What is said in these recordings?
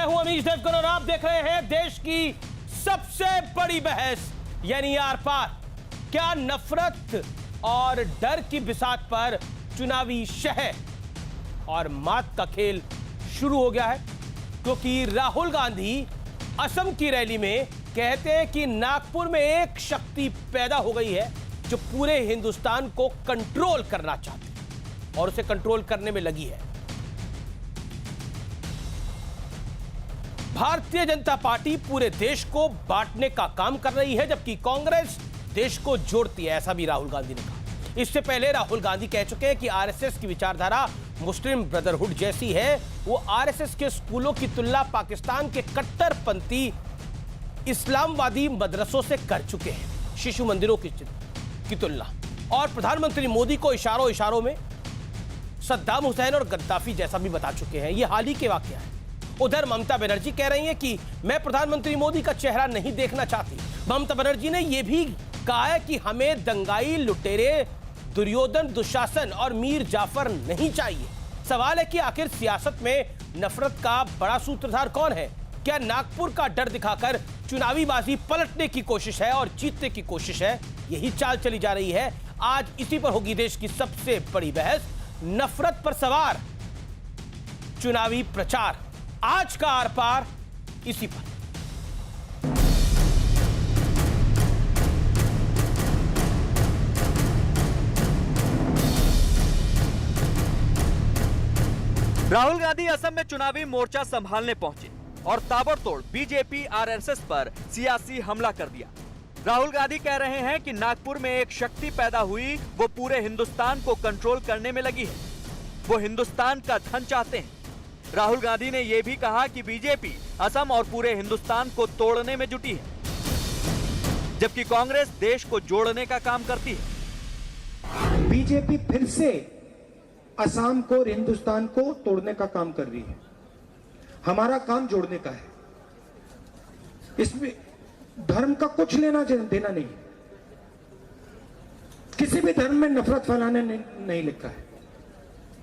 मैं हूं अमीश देवगन और आप देख रहे हैं देश की सबसे बड़ी बहस यानी आर पार। क्या नफरत और डर की बिसात पर चुनावी शहर और मात का खेल शुरू हो गया है? क्योंकि राहुल गांधी असम की रैली में कहते हैं कि नागपुर में एक शक्ति पैदा हो गई है जो पूरे हिंदुस्तान को कंट्रोल करना चाहती है और उसे कंट्रोल करने में लगी है। भारतीय जनता पार्टी पूरे देश को बांटने का काम कर रही है जबकि कांग्रेस देश को जोड़ती है, ऐसा भी राहुल गांधी ने कहा। इससे पहले राहुल गांधी कह चुके हैं कि आरएसएस की विचारधारा मुस्लिम ब्रदरहुड जैसी है। वो आरएसएस के स्कूलों की तुलना पाकिस्तान के कट्टरपंथी इस्लामवादी मदरसों से कर चुके हैं, शिशु मंदिरों की तुलना। और प्रधानमंत्री मोदी को इशारों इशारों में सद्दाम हुसैन और गद्दाफी जैसा भी बता चुके हैं। यह हाल ही के वाकया है। उधर ममता बनर्जी कह रही हैं कि मैं प्रधानमंत्री मोदी का चेहरा नहीं देखना चाहती। ममता बनर्जी ने यह भी कहा है कि हमें दंगाई, लुटेरे, दुर्योधन, दुशासन और मीर जाफर नहीं चाहिए। सवाल है कि आखिर सियासत में नफरत का बड़ा सूत्रधार कौन है? क्या नागपुर का डर दिखाकर चुनावी बाजी पलटने की कोशिश है और जीतने की कोशिश है? यही चाल चली जा रही है। आज इसी पर होगी देश की सबसे बड़ी बहस। नफरत पर सवार चुनावी प्रचार, आज का आर पार इसी पर। राहुल गांधी असम में चुनावी मोर्चा संभालने पहुंचे और ताबड़तोड़ बीजेपी आरएसएस पर सियासी हमला कर दिया। राहुल गांधी कह रहे हैं कि नागपुर में एक शक्ति पैदा हुई, वो पूरे हिंदुस्तान को कंट्रोल करने में लगी है। वो हिंदुस्तान का धन चाहते हैं। राहुल गांधी ने यह भी कहा कि बीजेपी असम और पूरे हिंदुस्तान को तोड़ने में जुटी है जबकि कांग्रेस देश को जोड़ने का काम करती है। बीजेपी फिर से असम को और हिंदुस्तान को तोड़ने का काम कर रही है। हमारा काम जोड़ने का है। इसमें धर्म का कुछ लेना देना नहीं। किसी भी धर्म में नफरत फैलाने नहीं लिखा है।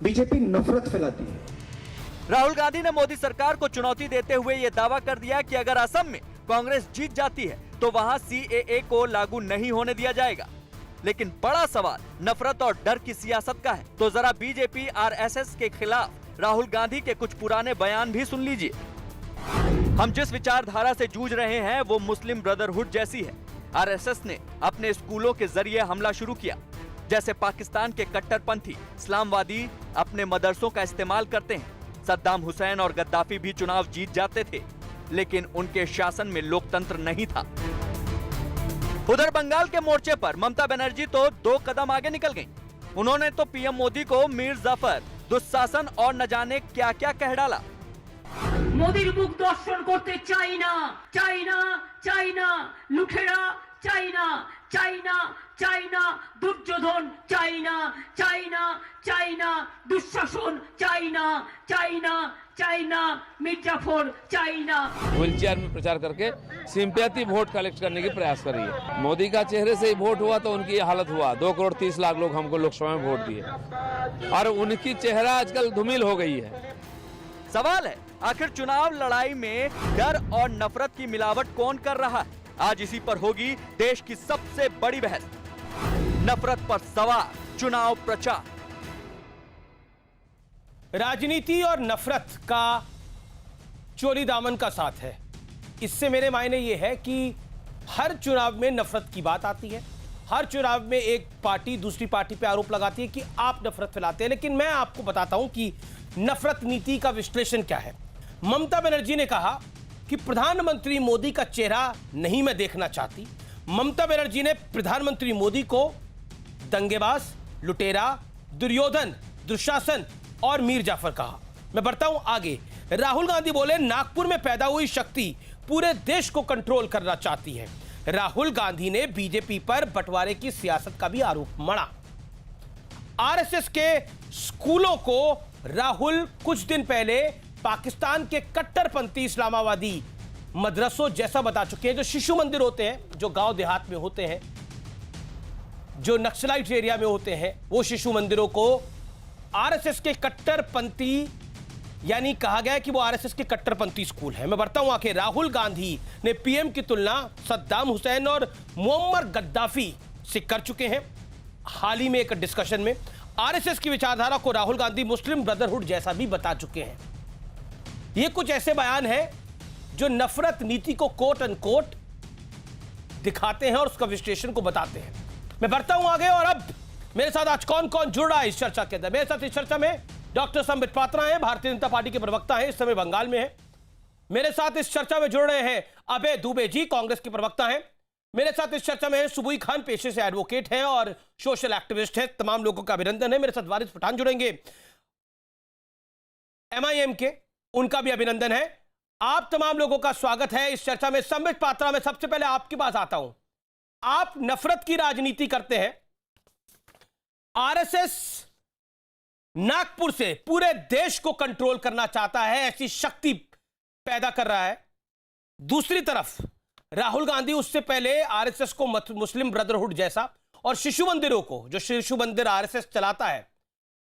बीजेपी नफरत फैलाती है। राहुल गांधी ने मोदी सरकार को चुनौती देते हुए यह दावा कर दिया कि अगर असम में कांग्रेस जीत जाती है तो वहां सीएए को लागू नहीं होने दिया जाएगा। लेकिन बड़ा सवाल नफरत और डर की सियासत का है। तो जरा बीजेपी आरएसएस के खिलाफ राहुल गांधी के कुछ पुराने बयान भी सुन लीजिए। हम जिस विचारधारा से जूझ रहे हैं वो मुस्लिम ब्रदरहुड जैसी है। आरएसएस ने अपने स्कूलों के जरिए हमला शुरू किया। जैसे पाकिस्तान के कट्टरपंथी इस्लामवादी अपने मदरसों का इस्तेमाल करते हैं। सद्दाम हुसैन और गद्दाफी भी चुनाव जीत जाते थे लेकिन उनके शासन में लोकतंत्र नहीं था। उधर बंगाल के मोर्चे पर ममता बनर्जी तो 2 कदम आगे निकल गईं। उन्होंने तो पीएम मोदी को मीर जाफर, दुशासन और न जाने क्या क्या कह डाला। মোদির মুখ দর্শন করতে চাই না, চাই না, চাই না, লুঠেরা চাই না, চাই না, চাই না, দুর্যোধন চাই না, চাই না, চাই না, দুঃশাসন চাই না, চাই না, চাই না, মির্জাফর চাই না। व्हीलचेयर में प्रचार करके सिंपैथी वोट कलेक्ट करने की प्रयास कर रही है। मोदी का चेहरे से ही वोट हुआ तो उनकी हालत हुआ। 2 करोड़ 30 लाख लोग हमको लोकसभा में वोट दिए और उनकी चेहरा आजकल धूमिल हो गई है। सवाल है आखिर चुनाव लड़ाई में डर और नफरत की मिलावट कौन कर रहा है? आज इसी पर होगी देश की सबसे बड़ी बहस। नफरत पर सवार चुनाव प्रचार। राजनीति और नफरत का चोरी दामन का साथ है। इससे मेरे मायने यह है कि हर चुनाव में नफरत की बात आती है। हर चुनाव में एक पार्टी दूसरी पार्टी पे आरोप लगाती है कि आप नफरत फैलाते हैं। लेकिन मैं आपको बताता हूं कि नफरत नीति का विश्लेषण क्या है। ममता बनर्जी ने कहा कि प्रधानमंत्री मोदी का चेहरा नहीं मैं देखना चाहती। ममता बनर्जी ने प्रधानमंत्री मोदी को दंगेबाज, लुटेरा, दुर्योधन, दुशासन और मीर जाफर कहा। मैं बढ़ता हूं आगे। राहुल गांधी बोले नागपुर में पैदा हुई शक्ति पूरे देश को कंट्रोल करना चाहती है। राहुल गांधी ने बीजेपी पर बंटवारे की सियासत का भी आरोप मढ़ा। आरएसएस के स्कूलों को राहुल कुछ दिन पहले पाकिस्तान के कट्टरपंथी इस्लामावादी मदरसों जैसा बता चुके हैं। जो शिशु मंदिर होते हैं, जो गांव देहात में होते हैं, जो नक्सलाइट एरिया में होते हैं, वो शिशु मंदिरों को आरएसएस के कट्टरपंथी यानी कहा गया है कि वो आरएसएस के कट्टरपंथी स्कूल है। मैं बढ़ता हूं आगे। राहुल गांधी ने पीएम की तुलना सद्दाम हुसैन और मुअम्मर गद्दाफी से कर चुके हैं। हाल ही में एक डिस्कशन में आरएसएस की विचारधारा को राहुल गांधी मुस्लिम ब्रदरहुड जैसा भी बता चुके हैं। ये कुछ ऐसे बयान हैं जो नफरत नीति को कोट अनकोट दिखाते हैं और उसका विश्लेषण को बताते हैं। मैं बढ़ता हूं आगे और अब मेरे साथ आज कौन कौन जुड़ रहा है इस चर्चा के अंदर। मेरे साथ इस चर्चा में डॉक्टर संबित पात्रा हैं, भारतीय जनता पार्टी के प्रवक्ता हैं, इस समय बंगाल में हैं। मेरे साथ इस चर्चा में जुड़ रहे हैं अभय दुबे जी, कांग्रेस के प्रवक्ता हैं। मेरे साथ इस चर्चा में है सुबुई खान, पेशे से एडवोकेट हैं और सोशल एक्टिविस्ट हैं। तमाम लोगों का अभिनंदन है। मेरे साथ वारिस पठान जुड़ेंगे, एमआईएम के, उनका भी अभिनंदन है। आप तमाम लोगों का स्वागत है इस चर्चा में। संबित पात्रा, मैं सबसे पहले आपके पास आता हूं। आप नफरत की राजनीति करते हैं। आरएसएस नागपुर से पूरे देश को कंट्रोल करना चाहता है, ऐसी शक्ति पैदा कर रहा है। दूसरी तरफ राहुल गांधी उससे पहले आरएसएस को मुस्लिम ब्रदरहुड जैसा और शिशु मंदिरों को, जो शिशु मंदिर आरएसएस चलाता है,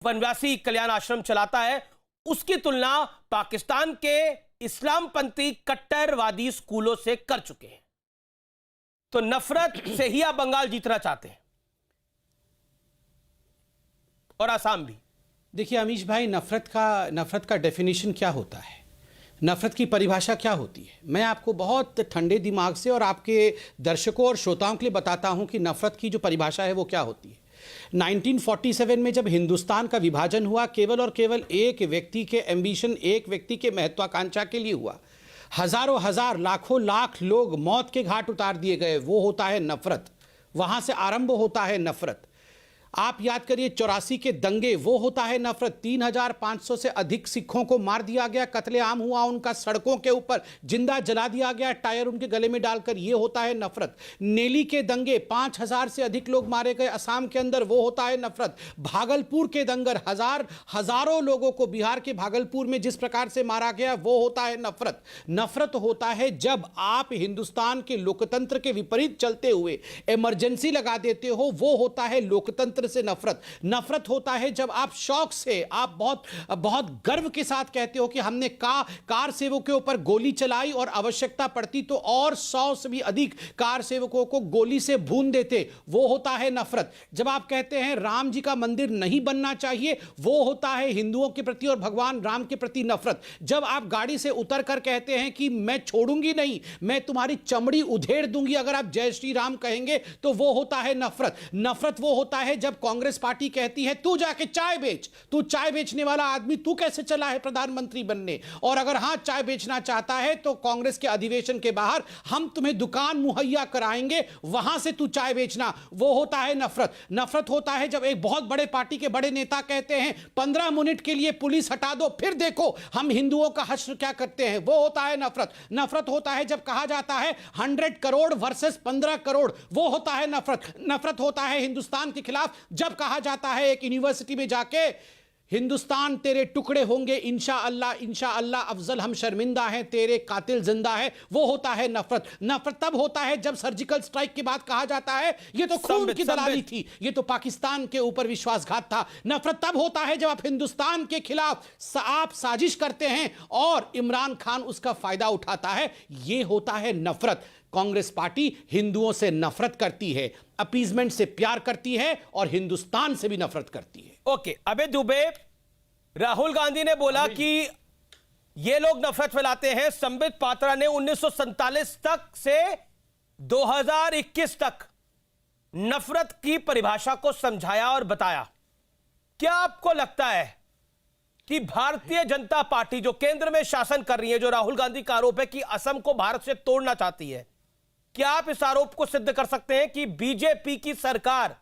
वनवासी कल्याण आश्रम चलाता है, उसकी तुलना पाकिस्तान के इस्लामपंथी कट्टरवादी स्कूलों से कर चुके हैं। तो नफरत से ही आप बंगाल जीतना चाहते हैं और आसाम भी। देखिए अमीश भाई, नफरत का डेफिनेशन क्या होता है, नफरत की परिभाषा क्या होती है? मैं आपको बहुत ठंडे दिमाग से और आपके दर्शकों और श्रोताओं के लिए बताता हूं कि नफरत की जो परिभाषा है वो क्या होती है। 1947 में जब हिंदुस्तान का विभाजन हुआ, केवल और केवल एक व्यक्ति के एम्बिशन, एक व्यक्ति के महत्वाकांक्षा के लिए हुआ। हजारों हजार, लाखों लाख लोग मौत के घाट उतार दिए गए। वो होता है नफरत, वहां से आरंभ होता है नफरत। आप याद करिए 84 के दंगे, वो होता है नफरत। 3500 से अधिक सिखों को मार दिया गया, कत्लेआम हुआ उनका, सड़कों के ऊपर जिंदा जला दिया गया, टायर उनके गले में डालकर, ये होता है नफरत। नेली के दंगे, 5000 से अधिक लोग मारे गए असम के अंदर, वो होता है नफरत। भागलपुर के दंगर, हजारों लोगों को बिहार के भागलपुर में जिस प्रकार से मारा गया, वो होता है नफरत। नफरत होता है जब आप हिंदुस्तान के लोकतंत्र के विपरीत चलते हुए इमरजेंसी लगा देते हो, वो होता है लोकतंत्र से नफरत। नफरत होता है जब आप शौक से, आप बहुत गर्व के साथ कहते हो कि हमने कार सेवकों के ऊपर गोली चलाई और आवश्यकता पड़ती तो और 100 से भी अधिक कार सेवकों को गोली से भून देते, वो होता है नफरत। जब आप कहते हैं राम जी का मंदिर नहीं बनना चाहिए, वो होता है हिंदुओं के प्रति और भगवान राम के प्रति नफरत। जब आप गाड़ी से उतर कर कहते हैं कि मैं छोड़ूंगी नहीं, मैं तुम्हारी चमड़ी उधेड़ दूंगी अगर आप जय श्री राम कहेंगे, तो वो होता है नफरत। नफरत वो होता है जब कांग्रेस पार्टी कहती है तू जाके चाय बेच, तू चाय बेचने वाला आदमी, तू कैसे चला है प्रधानमंत्री बनने, और अगर हां चाय बेचना चाहता है तो कांग्रेस के अधिवेशन के बाहर हम तुम्हें दुकान मुहैया कराएंगे, वहां से तू चाय बेचना, वो होता है नफरत। नफरत होता है जब एक बहुत बड़े पार्टी के बड़े नेता कहते हैं 15 मिनट के लिए पुलिस हटा दो, फिर देखो हम हिंदुओं का हश्र क्या करते हैं, वो होता है नफरत। नफरत होता है जब कहा जाता है 100 करोड़ वर्सेस 15 करोड़, वो होता है नफरत। नफरत होता है हिंदुस्तान के खिलाफ जब कहा जाता है एक यूनिवर्सिटी में जाके हिंदुस्तान तेरे टुकड़े होंगे इंशाअल्लाह अफजल हम शर्मिंदा हैं, तेरे कातिल जिंदा है, वो होता है नफरत। नफरत तब होता है जब सर्जिकल स्ट्राइक के बाद कहा जाता है ये तो खून की दलाली थी, ये तो पाकिस्तान के ऊपर विश्वासघात था। नफरत तब होता है जब आप हिंदुस्तान के खिलाफ आप साजिश करते हैं और इमरान खान उसका फायदा उठाता है, ये होता है नफरत। कांग्रेस पार्टी हिंदुओं से नफरत करती है, अपीजमेंट से प्यार करती है और हिंदुस्तान से भी नफरत करती है। ओके, अबे दुबे, राहुल गांधी ने बोला कि ये लोग नफरत फैलाते हैं। संबित पात्रा ने 1947 तक से 2021 तक नफरत की परिभाषा को समझाया और बताया। क्या आपको लगता है कि भारतीय जनता पार्टी जो केंद्र में शासन कर रही है, जो राहुल गांधी का आरोप है कि असम को भारत से तोड़ना चाहती है, क्या आप इस आरोप को सिद्ध कर सकते हैं कि बीजेपी की सरकार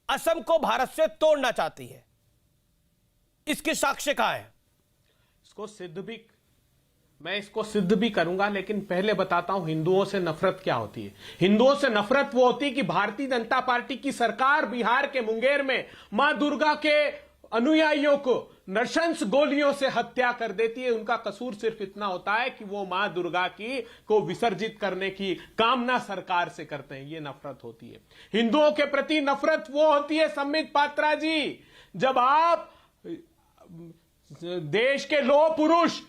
असम को भारत से तोड़ना चाहती है? इसके साक्ष्य कहां है? मैं इसको सिद्ध भी करूंगा, लेकिन पहले बताता हूं हिंदुओं से नफरत क्या होती है। हिंदुओं से नफरत वो होती है कि भारतीय जनता पार्टी की सरकार बिहार के मुंगेर में मां दुर्गा के अनुयायियों को नृशंस गोलियों से हत्या कर देती है। उनका कसूर सिर्फ इतना होता है कि वो मां दुर्गा को विसर्जित करने की कामना सरकार से करते हैं। ये नफरत होती है। हिंदुओं के प्रति नफरत वो होती है, संबित पात्रा जी, जब आप देश के लौह पुरुष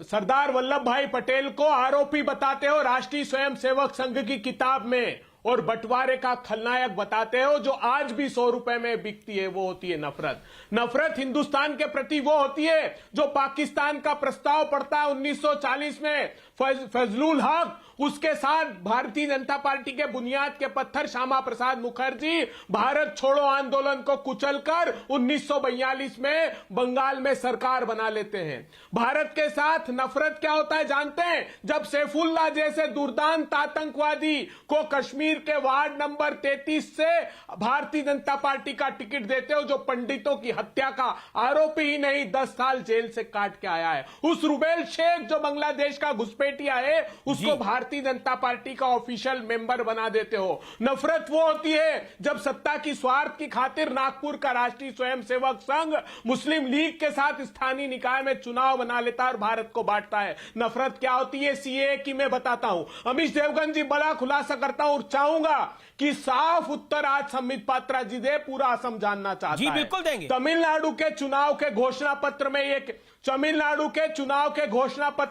सरदार वल्लभ भाई पटेल को आरोपी बताते हो राष्ट्रीय स्वयंसेवक संघ की किताब में, और बंटवारे का खलनायक बताते हो। जो आज भी 100 रुपए में बिकती है वो होती है नफरत। नफरत हिंदुस्तान के प्रति वो होती है जो पाकिस्तान का प्रस्ताव पड़ता है 1940 में, फजलुल हक, उसके साथ भारतीय जनता पार्टी के बुनियाद के पत्थर श्यामा प्रसाद मुखर्जी भारत छोड़ो आंदोलन को कुचलकर 1942 में बंगाल में सरकार बना लेते हैं। भारत के साथ नफरत क्या होता है जानते हैं? जब सैफुल्लाह जैसे दुर्दांत आतंकवादी को कश्मीर के वार्ड नंबर 33 से भारतीय जनता पार्टी का टिकट देते हो, जो पंडितों की हत्या का आरोपी ही नहीं 10 साल जेल से काट के आया है। उस रुबेल शेख जो बांग्लादेश का घुसपैठिया है, उसको भारतीय जनता पार्टी का ऑफिशियल मेंबर बना देते हो। नफरत वो होती है जब सत्ता की स्वार्थ की खातिर नागपुर का राष्ट्रीय स्वयंसेवक संघ मुस्लिम लीग के साथ स्थानीय निकाय में चुनाव बना लेता है और भारत को बांटता है। नफरत क्या होती है सीएए की मैं बताता हूं। अमीश देवगन जी बड़ा खुलासा करता हूं और चाहूंगा कि साफ उत्तर आज संबित पात्रा जी दे, पूरा असम जानना चाहता जी, है। बिल्कुल देंगे। तमिलनाडु के चुनाव के घोषणा पत्र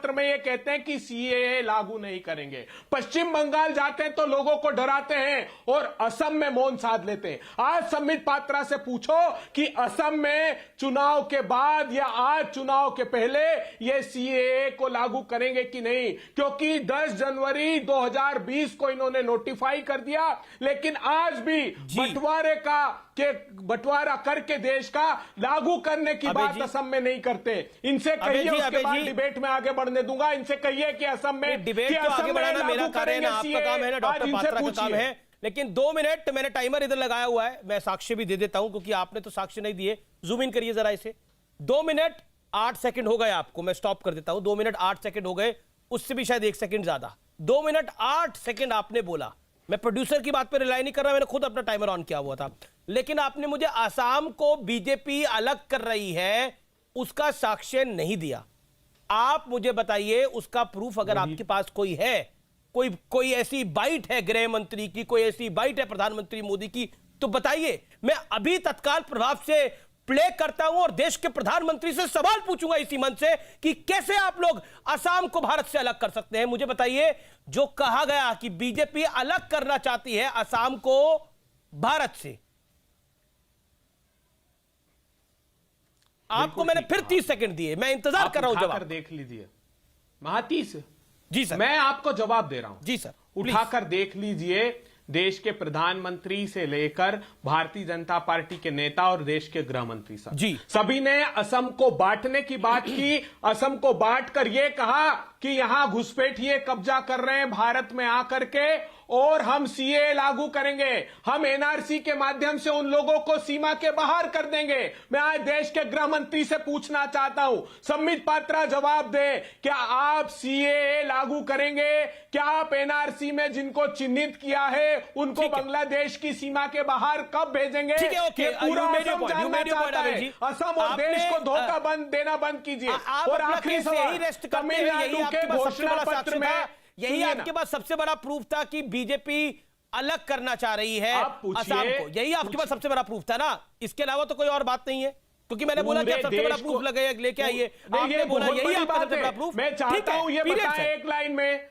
में ये कहते हैं कि सीएए लागू नहीं करेंगे। पश्चिम बंगाल जाते हैं तो लोगों को डराते हैं और असम में मौन साध लेते हैं। आज संबित पात्रा से पूछो कि असम में चुनाव के बाद या आज चुनाव के पहले ये सीएए को लागू करेंगे कि नहीं, क्योंकि 10 जनवरी 2020 को इन्होंने नोटिफाई कर दिया, लेकिन आज भी बंटवारा करके देश का लागू करने की बात असम में नहीं करते। इनसे कहिए, उसके बाद डिबेट में आगे बढ़ने दूंगा। इनसे कहिए कि असम में डिबेट तो आगे बढ़ाना मेरा कार्य है ना, आपका काम है ना, डॉक्टर पात्रा का काम है। लेकिन 2 मिनट मैंने टाइमर इधर लगाया हुआ है, मैं साक्ष्य भी दे देता हूं क्योंकि आपने तो साक्ष्य नहीं दिए। जूम इन करिए जरा इसे। 2 मिनट 8 सेकंड हो गए आपको, मैं स्टॉप कर देता हूं। 2 मिनट 8 सेकंड हो गए, उससे भी शायद 1 सेकंड ज्यादा। 2 मिनट 8 सेकंड आपने बोला। मैं प्रोड्यूसर की बात पर रिलाई नहीं कर रहा, मैंने खुद अपना टाइमर ऑन किया हुआ था। लेकिन आपने मुझे आसाम को बीजेपी अलग कर रही है उसका साक्ष्य नहीं दिया। आप मुझे बताइए उसका प्रूफ अगर आपके पास कोई है, कोई ऐसी बाइट है गृह मंत्री की, कोई ऐसी बाइट है प्रधानमंत्री मोदी की, तो बताइए। मैं अभी तत्काल प्रभाव से प्ले करता हूं और देश के प्रधानमंत्री से सवाल पूछूंगा इसी मंच से कि कैसे आप लोग असम को भारत से अलग कर सकते हैं। मुझे बताइए, जो कहा गया कि बीजेपी अलग करना चाहती है असम को भारत से, आपको मैंने फिर 30 सेकंड दिए, मैं इंतजार कर रहा हूं जवाब। देख लीजिए महातीस जी सर, मैं आपको जवाब दे रहा हूं। जी सर, उठाकर देख लीजिए, देश के प्रधानमंत्री से लेकर भारतीय जनता पार्टी के नेता और देश के गृह मंत्री सभी ने असम को बांटने की बात की। असम को बांटकर यह कहा कि यहां घुसपैठिए कब्जा कर रहे हैं भारत में आकर के, और हम सीए लागू करेंगे, हम एनआरसी के माध्यम से उन लोगों को सीमा के बाहर कर देंगे। मैं आज देश के गृह मंत्री से पूछना चाहता हूं, संबित पात्रा जवाब दे, क्या आप सीए लागू करेंगे? क्या आप एनआरसी में जिनको चिन्हित किया है उनको बांग्लादेश की सीमा के बाहर कब भेजेंगे? ये पूरा असम जानना चाहता है। असम और देश को धोखा देना बंद कीजिए। और आखिरी सवाल, तमिलनाडु के घोषणा पत्र में यही आपके पास सबसे बड़ा प्रूफ था कि बीजेपी अलग करना चाह रही है असम को, यही आपके पास सबसे बड़ा प्रूफ था ना? इसके अलावा तो कोई और बात नहीं है, क्योंकि मैंने बोला कि सबसे बड़ा प्रूफ लेके आइए, आपने बोला यही आपका सबसे बड़ा प्रूफ। मैं चाहता हूं ये बताएं एक लाइन में।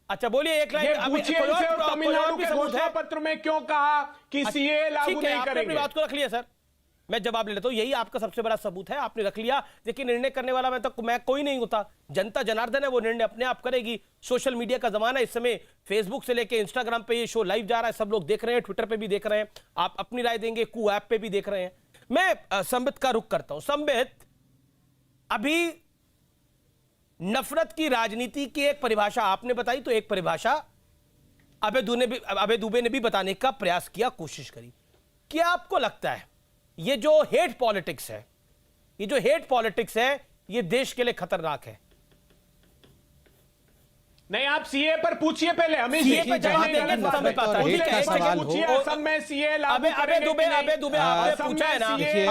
अच्छा बोलिए एक लाइन। तमिलनाडु के घोषणा पत्र में क्यों कहा कि सीए लागू नहीं करेंगे? बात को रख लिया सर, मैं जवाब ले लेता हूं। यही आपका सबसे बड़ा सबूत है, आपने रख लिया। लेकिन निर्णय करने वाला मैं कोई नहीं होता, जनता जनार्दन है, वो निर्णय अपने आप करेगी। सोशल मीडिया का जमाना, इस समय फेसबुक से लेके इंस्टाग्राम पे ये शो लाइव जा रहा है, सब लोग देख रहे हैं, ट्विटर पे भी देख रहे हैं, आप अपनी राय देंगे, कू ऐप पे भी देख रहे हैं। मैं संबित का रुख करता हूं। संबित, अभी नफरत की राजनीति की एक परिभाषा आपने बताई, तो एक परिभाषा अभय दुबे ने भी बताने का प्रयास किया, कोशिश करी। क्या आपको लगता है ये जो हेट पॉलिटिक्स है, ये देश के लिए खतरनाक है? नहीं, आप सीए पर पूछिए पहले। अमीश जी पे जवाब देंगे तो समझ पाता है। पूछिए असम में सीए लागू अबे दुबे आपने पूछा है ना? देखिए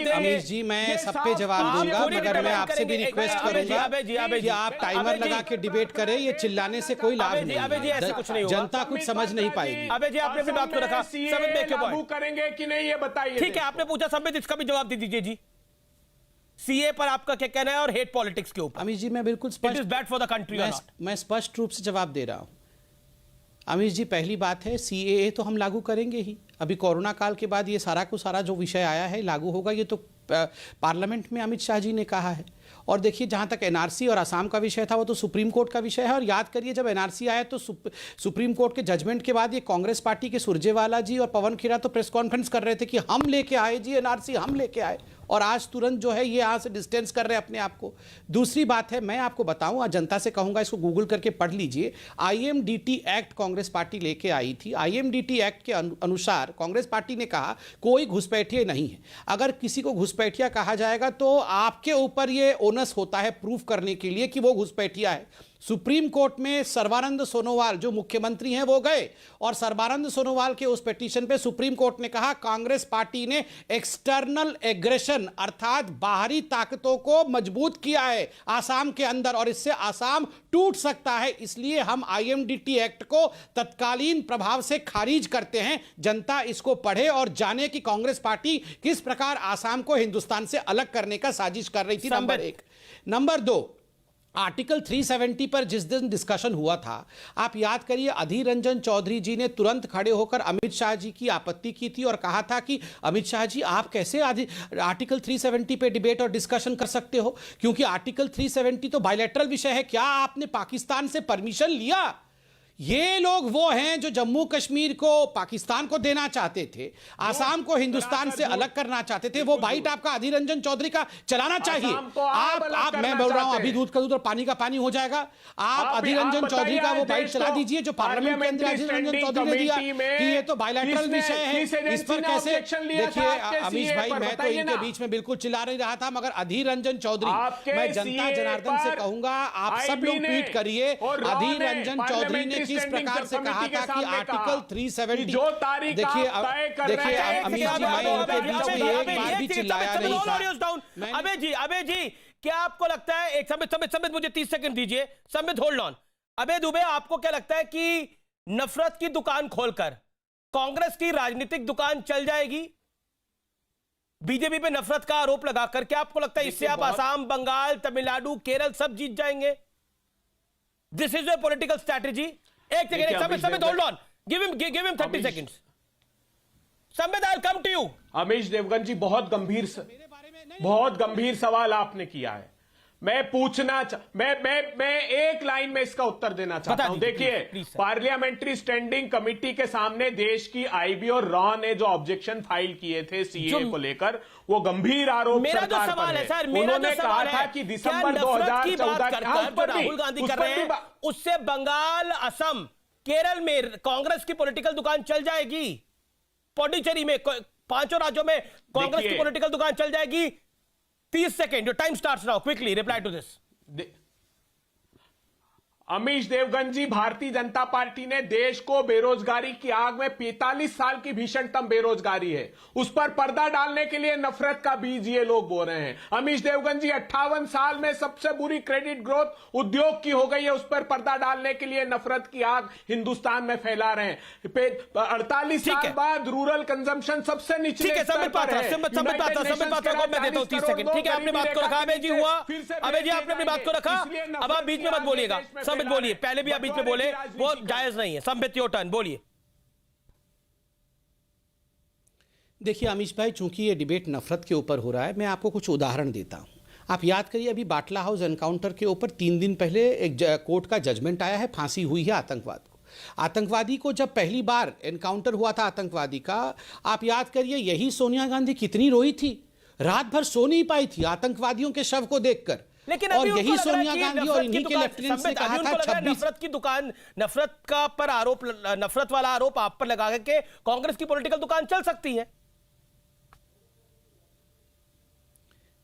अमीश जी, मैं सब पे जवाब दूंगा, मगर मैं आपसे भी रिक्वेस्ट करूंगा कि आप टाइमर लगा के डिबेट करें। ये चिल्लाने से कोई लाभ नहीं, जनता कुछ समझ नहीं पाएगी। अबे जी आपने भी बात को रखा, लागू करेंगे कि नहीं ये बताइए। ठीक है, आपने पूछा संबित, इसका भी जवाब दे दीजिए जी। सीए पर आपका क्या कहना है और हेट पॉलिटिक्स के ऊपर? अमित जी मैं बिल्कुल it is bad for the country. मैं स्पष्ट रूप से जवाब दे रहा हूं। अमित जी, पहली बात है सीएए तो हम लागू करेंगे ही। अभी कोरोना काल के बाद ये सारा को सारा जो विषय आया है लागू होगा, ये तो पार्लियामेंट में अमित शाह जी ने कहा है। और देखिए, जहां तक एनआरसी और असम का विषय था वो तो सुप्रीम कोर्ट का विषय है। और याद करिए, जब एनआरसी आया तो सुप्रीम कोर्ट के जजमेंट के बाद ये कांग्रेस पार्टी के सुरजेवाला जी और पवन खेरा तो प्रेस कॉन्फ्रेंस कर रहे थे कि हम लेके आए जी एनआरसी, हम लेके आए। और आज तुरंत जो है ये यहाँ से डिस्टेंस कर रहे हैं अपने आप को। दूसरी बात है, मैं आपको बताऊं, आज जनता से कहूंगा इसको गूगल करके पढ़ लीजिए। आईएमडीटी एक्ट कांग्रेस पार्टी लेके आई थी। आईएमडीटी एक्ट के अनुसार कांग्रेस पार्टी ने कहा कोई घुसपैठिया नहीं है। अगर किसी को घुसपैठिया कहा जाएगा तो आपके ऊपर ये ओनस होता है प्रूफ करने के लिए कि वो घुसपैठिया है। सुप्रीम कोर्ट में सर्बानंद सोनोवाल जो मुख्यमंत्री हैं वो गए और सर्बानंद सोनोवाल के उस पिटीशन पे सुप्रीम कोर्ट ने कहा कांग्रेस पार्टी ने एक्सटर्नल एग्रेशन अर्थात बाहरी ताकतों को मजबूत किया है आसाम के अंदर, और इससे आसाम टूट सकता है। इसलिए हम आईएमडीटी एक्ट को तत्कालीन प्रभाव से खारिज करते हैं। जनता इसको पढ़े और जाने कि कांग्रेस पार्टी किस प्रकार आसाम को हिंदुस्तान से अलग करने का साजिश कर रही थी। नंबर एक। नंबर दो, आर्टिकल 370 पर जिस दिन डिस्कशन हुआ था, आप याद करिए, अधीर रंजन चौधरी जी ने तुरंत खड़े होकर अमित शाह जी की आपत्ति की थी और कहा था कि अमित शाह जी आप कैसे आर्टिकल 370 पे डिबेट और डिस्कशन कर सकते हो, क्योंकि आर्टिकल 370 तो बायलैटरल विषय है। क्या आपने पाकिस्तान से परमिशन लिया? ये लोग वो हैं जो जम्मू कश्मीर को पाकिस्तान को देना चाहते थे, आसाम को हिंदुस्तान से अलग करना चाहते थे। वो बाइट आपका अधीर रंजन चौधरी का चलाना चाहिए। आप मैं बोल रहा हूं अभी दूध का दूध और पानी का पानी हो जाएगा। आप अधीर रंजन चौधरी का वो बाइट चला दीजिए जो पार्लियामेंट के अंदर अधीर रंजन चौधरी ने दिया कि ये तो बायलैटरल विषय है, इस पर कैसे। देखिए अमीश भाई, मैं तो इनके बीच में बिल्कुल चिल्ला नहीं रहा था, मगर अधीर रंजन चौधरी, मैं जनता जनार्दन से कहूंगा आप सब लोग ट्वीट करिए। अधीर रंजन चौधरी ने किस प्रकार से कहा था कि आर्टिकल 370 जो तारीख देखिए अमीश जी, मैं इनके बीच में एक बार भी चिल्लाया नहीं था। अबे जी, क्या आपको लगता है, एक संबित मुझे 30 सेकंड दीजिए। Sambit hold on. अबे दुबे, आपको क्या लगता है कि नफरत की दुकान खोलकर कांग्रेस की राजनीतिक दुकान चल जाएगी? बीजेपी पे नफरत का आरोप लगाकर क्या आपको लगता है इससे आप आसाम, बंगाल, तमिलनाडु, केरल सब जीत जाएंगे? This is your political strategy? एक second, Sambit hold on, give him 30 seconds. Sambit, I will come to you. Amish Devgan ji, बहुत गंभीर सवाल आपने किया है। मैं एक लाइन में इसका उत्तर देना चाहता हूं। देखिए, पार्लियामेंट्री स्टैंडिंग कमेटी के सामने देश की आईबी और रॉ ने जो ऑब्जेक्शन फाइल किए थे सीए को लेकर, वो गंभीर आरोप सरकार पर है। उन्होंने कहा था कि दिसंबर 2014 राहुल गांधी कर रहे हैं उससे बंगाल, असम, केरल में कांग्रेस की पॉलिटिकल दुकान चल जाएगी। पौंडीचेरी में, 5 राज्यों में कांग्रेस की पॉलिटिकल दुकान चल जाएगी। 30 second, your time starts now, quickly reply to this. Amish Devgan ji, Bharatiya Janata party ने देश को बेरोजगारी की आग में 45 साल की भीषणतम बेरोजगारी है, उस पर पर्दा डालने के लिए नफरत का बीज ये लोग बो रहे हैं। अमीश देवगन जी, 58 साल में सबसे बुरी क्रेडिट ग्रोथ उद्योग की हो गई है, उस पर पर्दा डालने के लिए नफरत की आग हिंदुस्तान में फैला रहे हैं। 48 साल बाद रूरल कंजम्पशन सबसे निचले स्तर पर है। ठीक है, आपने बात को रखा। अबे जी हुआ, अबे जी आपने अपनी बात को रखा, अब आप बीच में मत बोलिएगा। बोलिए, पहले भी आप बीच में बोले, वो जायज नहीं है। संबित, योर टर्न, बोलिए। देखिए अमीश भाई, चूंकि ये डिबेट नफरत के ऊपर हो रहा है, मैं आपको कुछ उदाहरण देता हूं। आप याद करिए, अभी बाटला हाउस एनकाउंटर के ऊपर 3 दिन पहले एक कोर्ट का जजमेंट आया है, फांसी हुई है आतंकवाद को। आतंकवादी को जब पहली बार एनकाउंटर हुआ था आतंकवादी का, आप याद करिए, यही सोनिया गांधी कितनी रोई थी, रात भर सो नहीं पाई थी आतंकवादियों के शव को देखकर। लेकिन और यही सोनिया गांधी और इन्हीं के लेफ्टिनेंट ने कहा था 26 नफरत की दुकान, नफरत का पर आरोप, नफरत वाला आरोप आप पर लगा के कांग्रेस की पॉलिटिकल दुकान चल सकती है।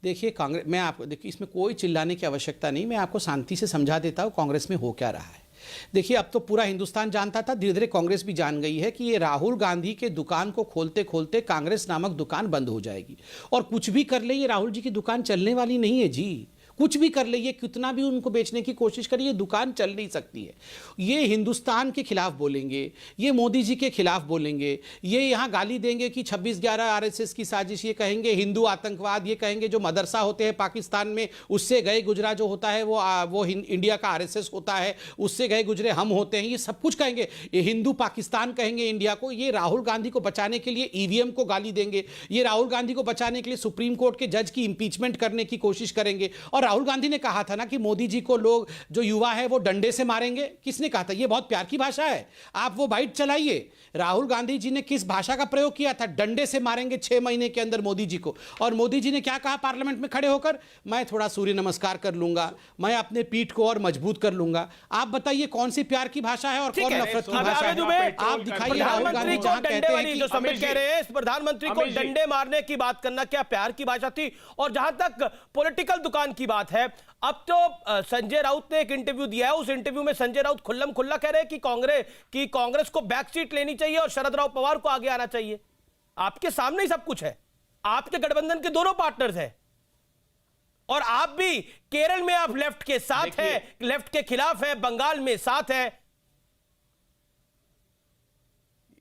देखिए कांग्रेस, मैं आपको, देखिए इसमें कोई चिल्लाने की आवश्यकता नहीं, मैं आपको शांति से समझा देता हूं कांग्रेस में हो क्या रहा है। देखिए, अब तो पूरा हिंदुस्तान जानता था, धीरे धीरे कांग्रेस भी जान गई है कि ये राहुल गांधी के दुकान को खोलते खोलते कांग्रेस नामक दुकान बंद हो जाएगी। और कुछ भी कर ले, ये राहुल जी की दुकान चलने वाली नहीं है जी। कुछ भी कर ले, ये कितना भी उनको बेचने की कोशिश करे, ये दुकान चल नहीं सकती है। ये हिंदुस्तान के खिलाफ बोलेंगे, ये मोदी जी के खिलाफ बोलेंगे, ये यहाँ गाली देंगे कि 26/11 आरएसएस की साजिश, ये कहेंगे हिंदू आतंकवाद, ये कहेंगे जो मदरसा होते हैं पाकिस्तान में उससे गए गुजरा जो होता है वो इंडिया का आरएसएस होता है, उससे गए गुजरे हम होते हैं, ये सब कुछ कहेंगे। ये हिंदू पाकिस्तान कहेंगे इंडिया को। ये राहुल गांधी को बचाने के लिए ईवीएम को गाली देंगे, ये राहुल गांधी को बचाने के लिए सुप्रीम कोर्ट के जज की इंपीचमेंट करने की कोशिश करेंगे। और राहुल गांधी ने कहा था ना कि मोदी जी को लोग जो युवा है वो डंडे से मारेंगे। किसने कहा था? ये बहुत प्यार की भाषा है, आप वो बाइट चलाइए। राहुल गांधी जी ने किस भाषा का प्रयोग किया था? डंडे से मारेंगे 6 महीने के अंदर मोदी जी को। और मोदी जी ने क्या कहा पार्लियामेंट में खड़े होकर? मैं थोड़ा सूर्य नमस्कार कर लूंगा, मैं अपने पीठ को और मजबूत कर लूंगा। आप बताइए कौन सी प्यार की भाषा है और कौन नफरत की भाषा है? आप दिखाइए राहुल गांधी जहां कहते हैं कि जो समिट कह रहे हैं इस प्रधानमंत्री को डंडे मारने की बात करना क्या प्यार की भाषा थी? और जहां तक पॉलिटिकल दुकान की बात है, अब तो संजय राउत ने एक इंटरव्यू दिया है, उस इंटरव्यू में संजय राउत खुल्लम खुल्ला कह रहे हैं कि कांग्रेस को बैक सीट लेनी चाहिए और शरद राव पवार को आगे आना चाहिए। आपके सामने ही सब कुछ है, आपके गठबंधन के दोनों पार्टनर्स हैं और आप भी केरल में आप लेफ्ट के साथ हैं, लेफ्ट के खिलाफ है, बंगाल में साथ है।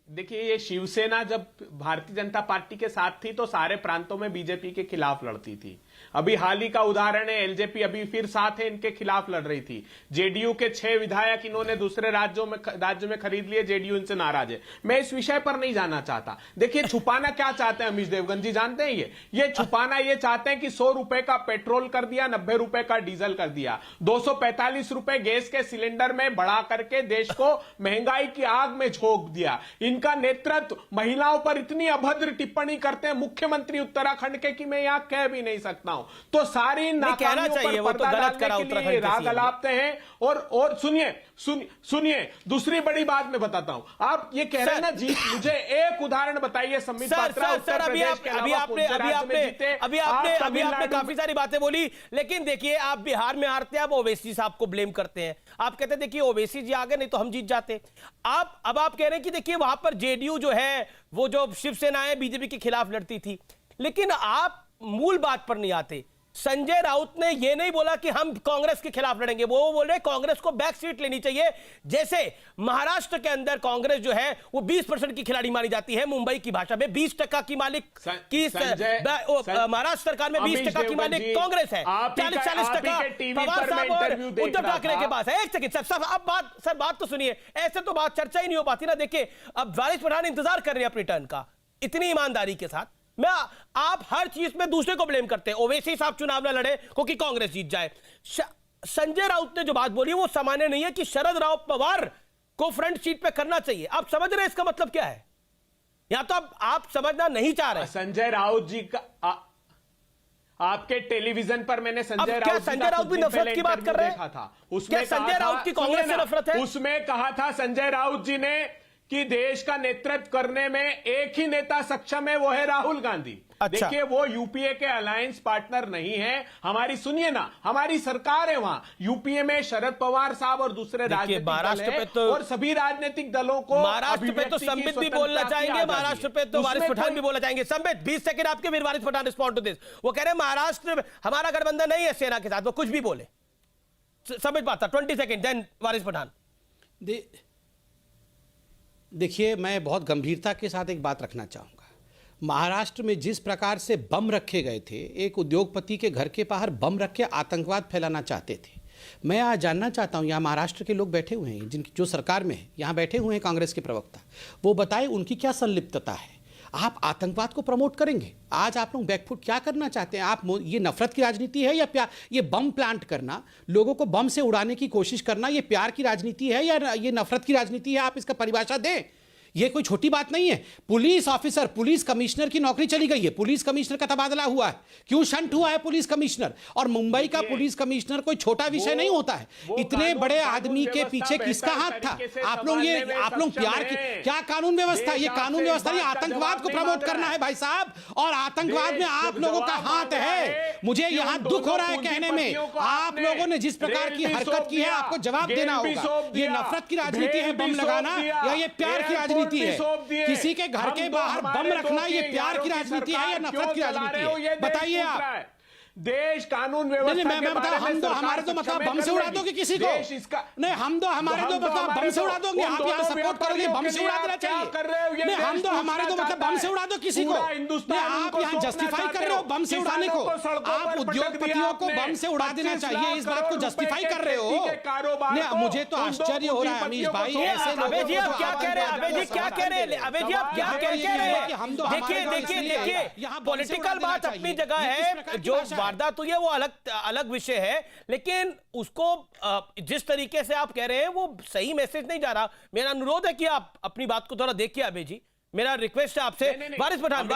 देखिए, ये शिवसेना जब भारतीय जनता पार्टी के साथ थी तो सारे प्रांतों में बीजेपी के खिलाफ लड़ती थी। अभी हाल ही का उदाहरण है, एलजेपी अभी फिर साथ है, इनके खिलाफ लड़ रही थी। जेडीयू के 6 विधायक इन्होंने दूसरे राज्य में खरीद लिए, जेडीयू इनसे नाराज है। मैं इस विषय पर नहीं जाना चाहता। देखिए, छुपाना क्या चाहते हैं अमीश देवगन जी, जानते हैं ये छुपाना ये चाहते हैं कि 100 रुपए का पेट्रोल कर दिया, 90 रुपए का डीजल कर दिया, 245 रुपए गैस के सिलेंडर में बढ़ा करके देश को महंगाई की आग में झोंक दिया। इनका नेतृत्व महिलाओं पर इतनी अभद्र टिप्पणी करते हैं मुख्यमंत्री उत्तराखंड के कि मैं यहां कह भी नहीं सकता हूं। तो सारी नाकामियों पर पर्दा डालने के लिए राग अलापते हैं। और सुनिए दूसरी बड़ी बात मैं बताता हूं। आप ये कह रहे हैं ना जी, मुझे एक उदाहरण बताइए संबित पात्रा उत्तर प्रदेश के अलावा कौन से राज्य में जीते? अभी आपने काफी सारी बातें बोली, लेकिन देखिए आप बिहार में हारते हैं, आप ओवैसी साहब को ब्लेम करते हैं। आप कहते हैं देखिए ओवैसी जी आगे, नहीं तो हम जीत जाते। अब आप कह रहे हैं कि देखिए वहां पर जेडीयू जो है वो जो शिवसेना है बीजेपी के खिलाफ लड़ती थी, लेकिन आप मूल बात पर नहीं आते। संजय राउत ने यह नहीं बोला कि हम कांग्रेस के खिलाफ लड़ेंगे, वो बोल रहे कांग्रेस को बैक सीट लेनी चाहिए। जैसे महाराष्ट्र के अंदर कांग्रेस जो है वो 20% की खिलाड़ी मानी जाती है, मुंबई की भाषा में 20% की मालिक की महाराष्ट्र सरकार में 20% की मालिक कांग्रेस है, 40% पवार साहब और उद्धव ठाकरे के पास है। एक सेकंड सर, बात तो सुनिए, ऐसे तो बात चर्चा ही नहीं हो पाती ना। देखिए अब वारिस पठान इंतजार कर रहे हैं अपनी टर्न का इतनी ईमानदारी के साथ। आप हर चीज में दूसरे को ब्लेम करते हैं। ओवैसी साहब चुनाव न लड़े क्योंकि कांग्रेस जीत जाए। संजय राउत ने जो बात बोली वो सामान्य नहीं है कि शरद राव पवार को फ्रंट सीट पे करना चाहिए। आप समझ रहे हैं इसका मतलब क्या है? या तो आप समझना नहीं चाह रहे। संजय राउत जी का आपके टेलीविजन पर मैंने संजय राउत भी नफरत की बात कर रहे हैं था। उसमें संजय राउत की कांग्रेस से नफरत है? उसमें कहा था संजय राउत जी ने कि देश का नेतृत्व करने में एक ही नेता सक्षम है, वो है राहुल गांधी। अच्छा। देखिए वो यूपीए के अलायंस पार्टनर नहीं है हमारी। सुनिए ना, हमारी सरकार है वहां यूपीए में, शरद पवार साहब और दूसरे राजनीतिक दल हैं और सभी राजनीतिक दलों को। महाराष्ट्र पे तो संबित भी बोलना चाहेंगे, महाराष्ट्र पे तो वारिस पठान भी बोलना चाहेंगे। संबित 20 सेकंड आपके, फिर वारिस पठान रिस्पॉन्ड टू दिस। वो कह रहे हैं महाराष्ट्र हमारा गठबंधन नहीं है सेना के साथ, वो कुछ भी बोले। संबित पात्रा 20 सेकंड, देन वारिस पठान। देखिए, मैं बहुत गंभीरता के साथ एक बात रखना चाहूँगा। महाराष्ट्र में जिस प्रकार से बम रखे गए थे, एक उद्योगपति के घर के बाहर बम रख के आतंकवाद फैलाना चाहते थे। मैं आज जानना चाहता हूँ, यहाँ महाराष्ट्र के लोग बैठे हुए हैं जिनकी जो सरकार में है, यहाँ बैठे हुए हैं कांग्रेस के प्रवक्ता, वो बताएं उनकी क्या संलिप्तता है। आप आतंकवाद को प्रमोट करेंगे? आज आप लोग बैकफुट क्या करना चाहते हैं? आप ये नफरत की राजनीति है या ये बम प्लांट करना, लोगों को बम से उड़ाने की कोशिश करना, ये प्यार की राजनीति है या ये नफरत की राजनीति है? आप इसका परिभाषा दें। ये कोई छोटी बात नहीं है। पुलिस ऑफिसर, पुलिस कमिश्नर की नौकरी चली गई है, पुलिस कमिश्नर का तबादला हुआ है। क्यों शंट हुआ है पुलिस कमिश्नर? और मुंबई का पुलिस कमिश्नर कोई छोटा विषय नहीं होता है। इतने बड़े आदमी के पीछे किसका हाथ था? आप लोग प्यार की क्या कानून व्यवस्था? ये कानून व्यवस्था नहीं, आतंकवाद को प्रमोट करना है भाई साहब, और आतंकवाद में आप लोगों का हाथ है। मुझे यहां दुख हो रहा है कहने में, आप लोगों ने जिस प्रकार की हरकत की है आपको जवाब देना होगा। ये नफरत की राजनीति है बम लगाना, या ये प्यार की राजनीति है? किसी के घर के बाहर बम रखना ये प्यार की राजनीति है या नफरत की राजनीति है? बताइए आप। देश कानून नहीं, व्यवस्था मैं के बताऊं, बारे में हम दो सरकार हमारे दो सक्षम मतलब है बम से करने उड़ा की। दोगे किसी को? देश इसका नहीं, हम दो हमारे दो मतलब बम से उड़ा दोगे, आप यहाँ सपोर्ट करोगे, बम से उड़ा देना चाहिए। कर रहे हो ये नहीं, हम देश दो हमारे दो मतलब बम से उड़ा दो किसी को। पूरा हिंदुस्तान नहीं, आप उनको यहाँ सौंपना जस्टिफाई कर चाहते रहे हो हो। बम से उड़ाने को। किसानों को सड़कों आप पर पटक उद्योगपतियों दिया को आपने। बम से उड़ा देना 25 चाहिए, इस बात को लाख जस्टिफाई करोड़ कर रहे हो। रुपए के कारोबार नहीं, को मुझे तो उन दो आश्चर्य हो रहा है अमीश भाई, पूंजीपतियों को ऐसे लोगों अबे जी को आप क्या कह रहे हैं? अबे जी क्या कह रहे हैं? अबे जी आप क्या कह रहे हैं? देखिए पॉलिटिकल बात अपनी जगह है, जो वारदात हुई है वो अलग विषय है, लेकिन उसको जिस तरीके से आप कह रहे हैं वो सही मैसेज नहीं जा रहा। मेरा अनुरोध है कि आप अपनी बात को थोड़ा देखिए अबे जी, मेरा रिक्वेस्ट है आपसे। वारिस पठान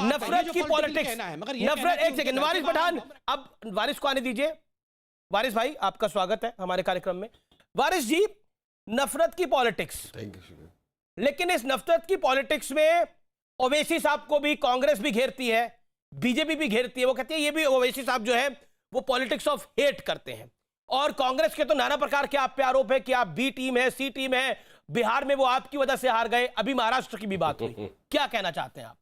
नफरत की पॉलिटिक्स, नफरत, एक सेकंड वारिस पठान, अब वारिस को आने दीजिए। वारिस भाई आपका स्वागत है हमारे कार्यक्रम में। वारिस जी, नफरत की पॉलिटिक्स, लेकिन इस नफरत की पॉलिटिक्स में ओवैसी साहब को भी कांग्रेस भी घेरती है, बीजेपी भी घेरती है। वो कहती है ये भी ओवैसी साहब जो है वो पॉलिटिक्स ऑफ हेट करते हैं, और कांग्रेस के तो नाना प्रकार के आप पे आरोप है कि आप बी टीम है, सी टीम है, बिहार में वो आपकी वजह से हार गए, अभी महाराष्ट्र की भी बात हुई। क्या कहना चाहते हैं आप?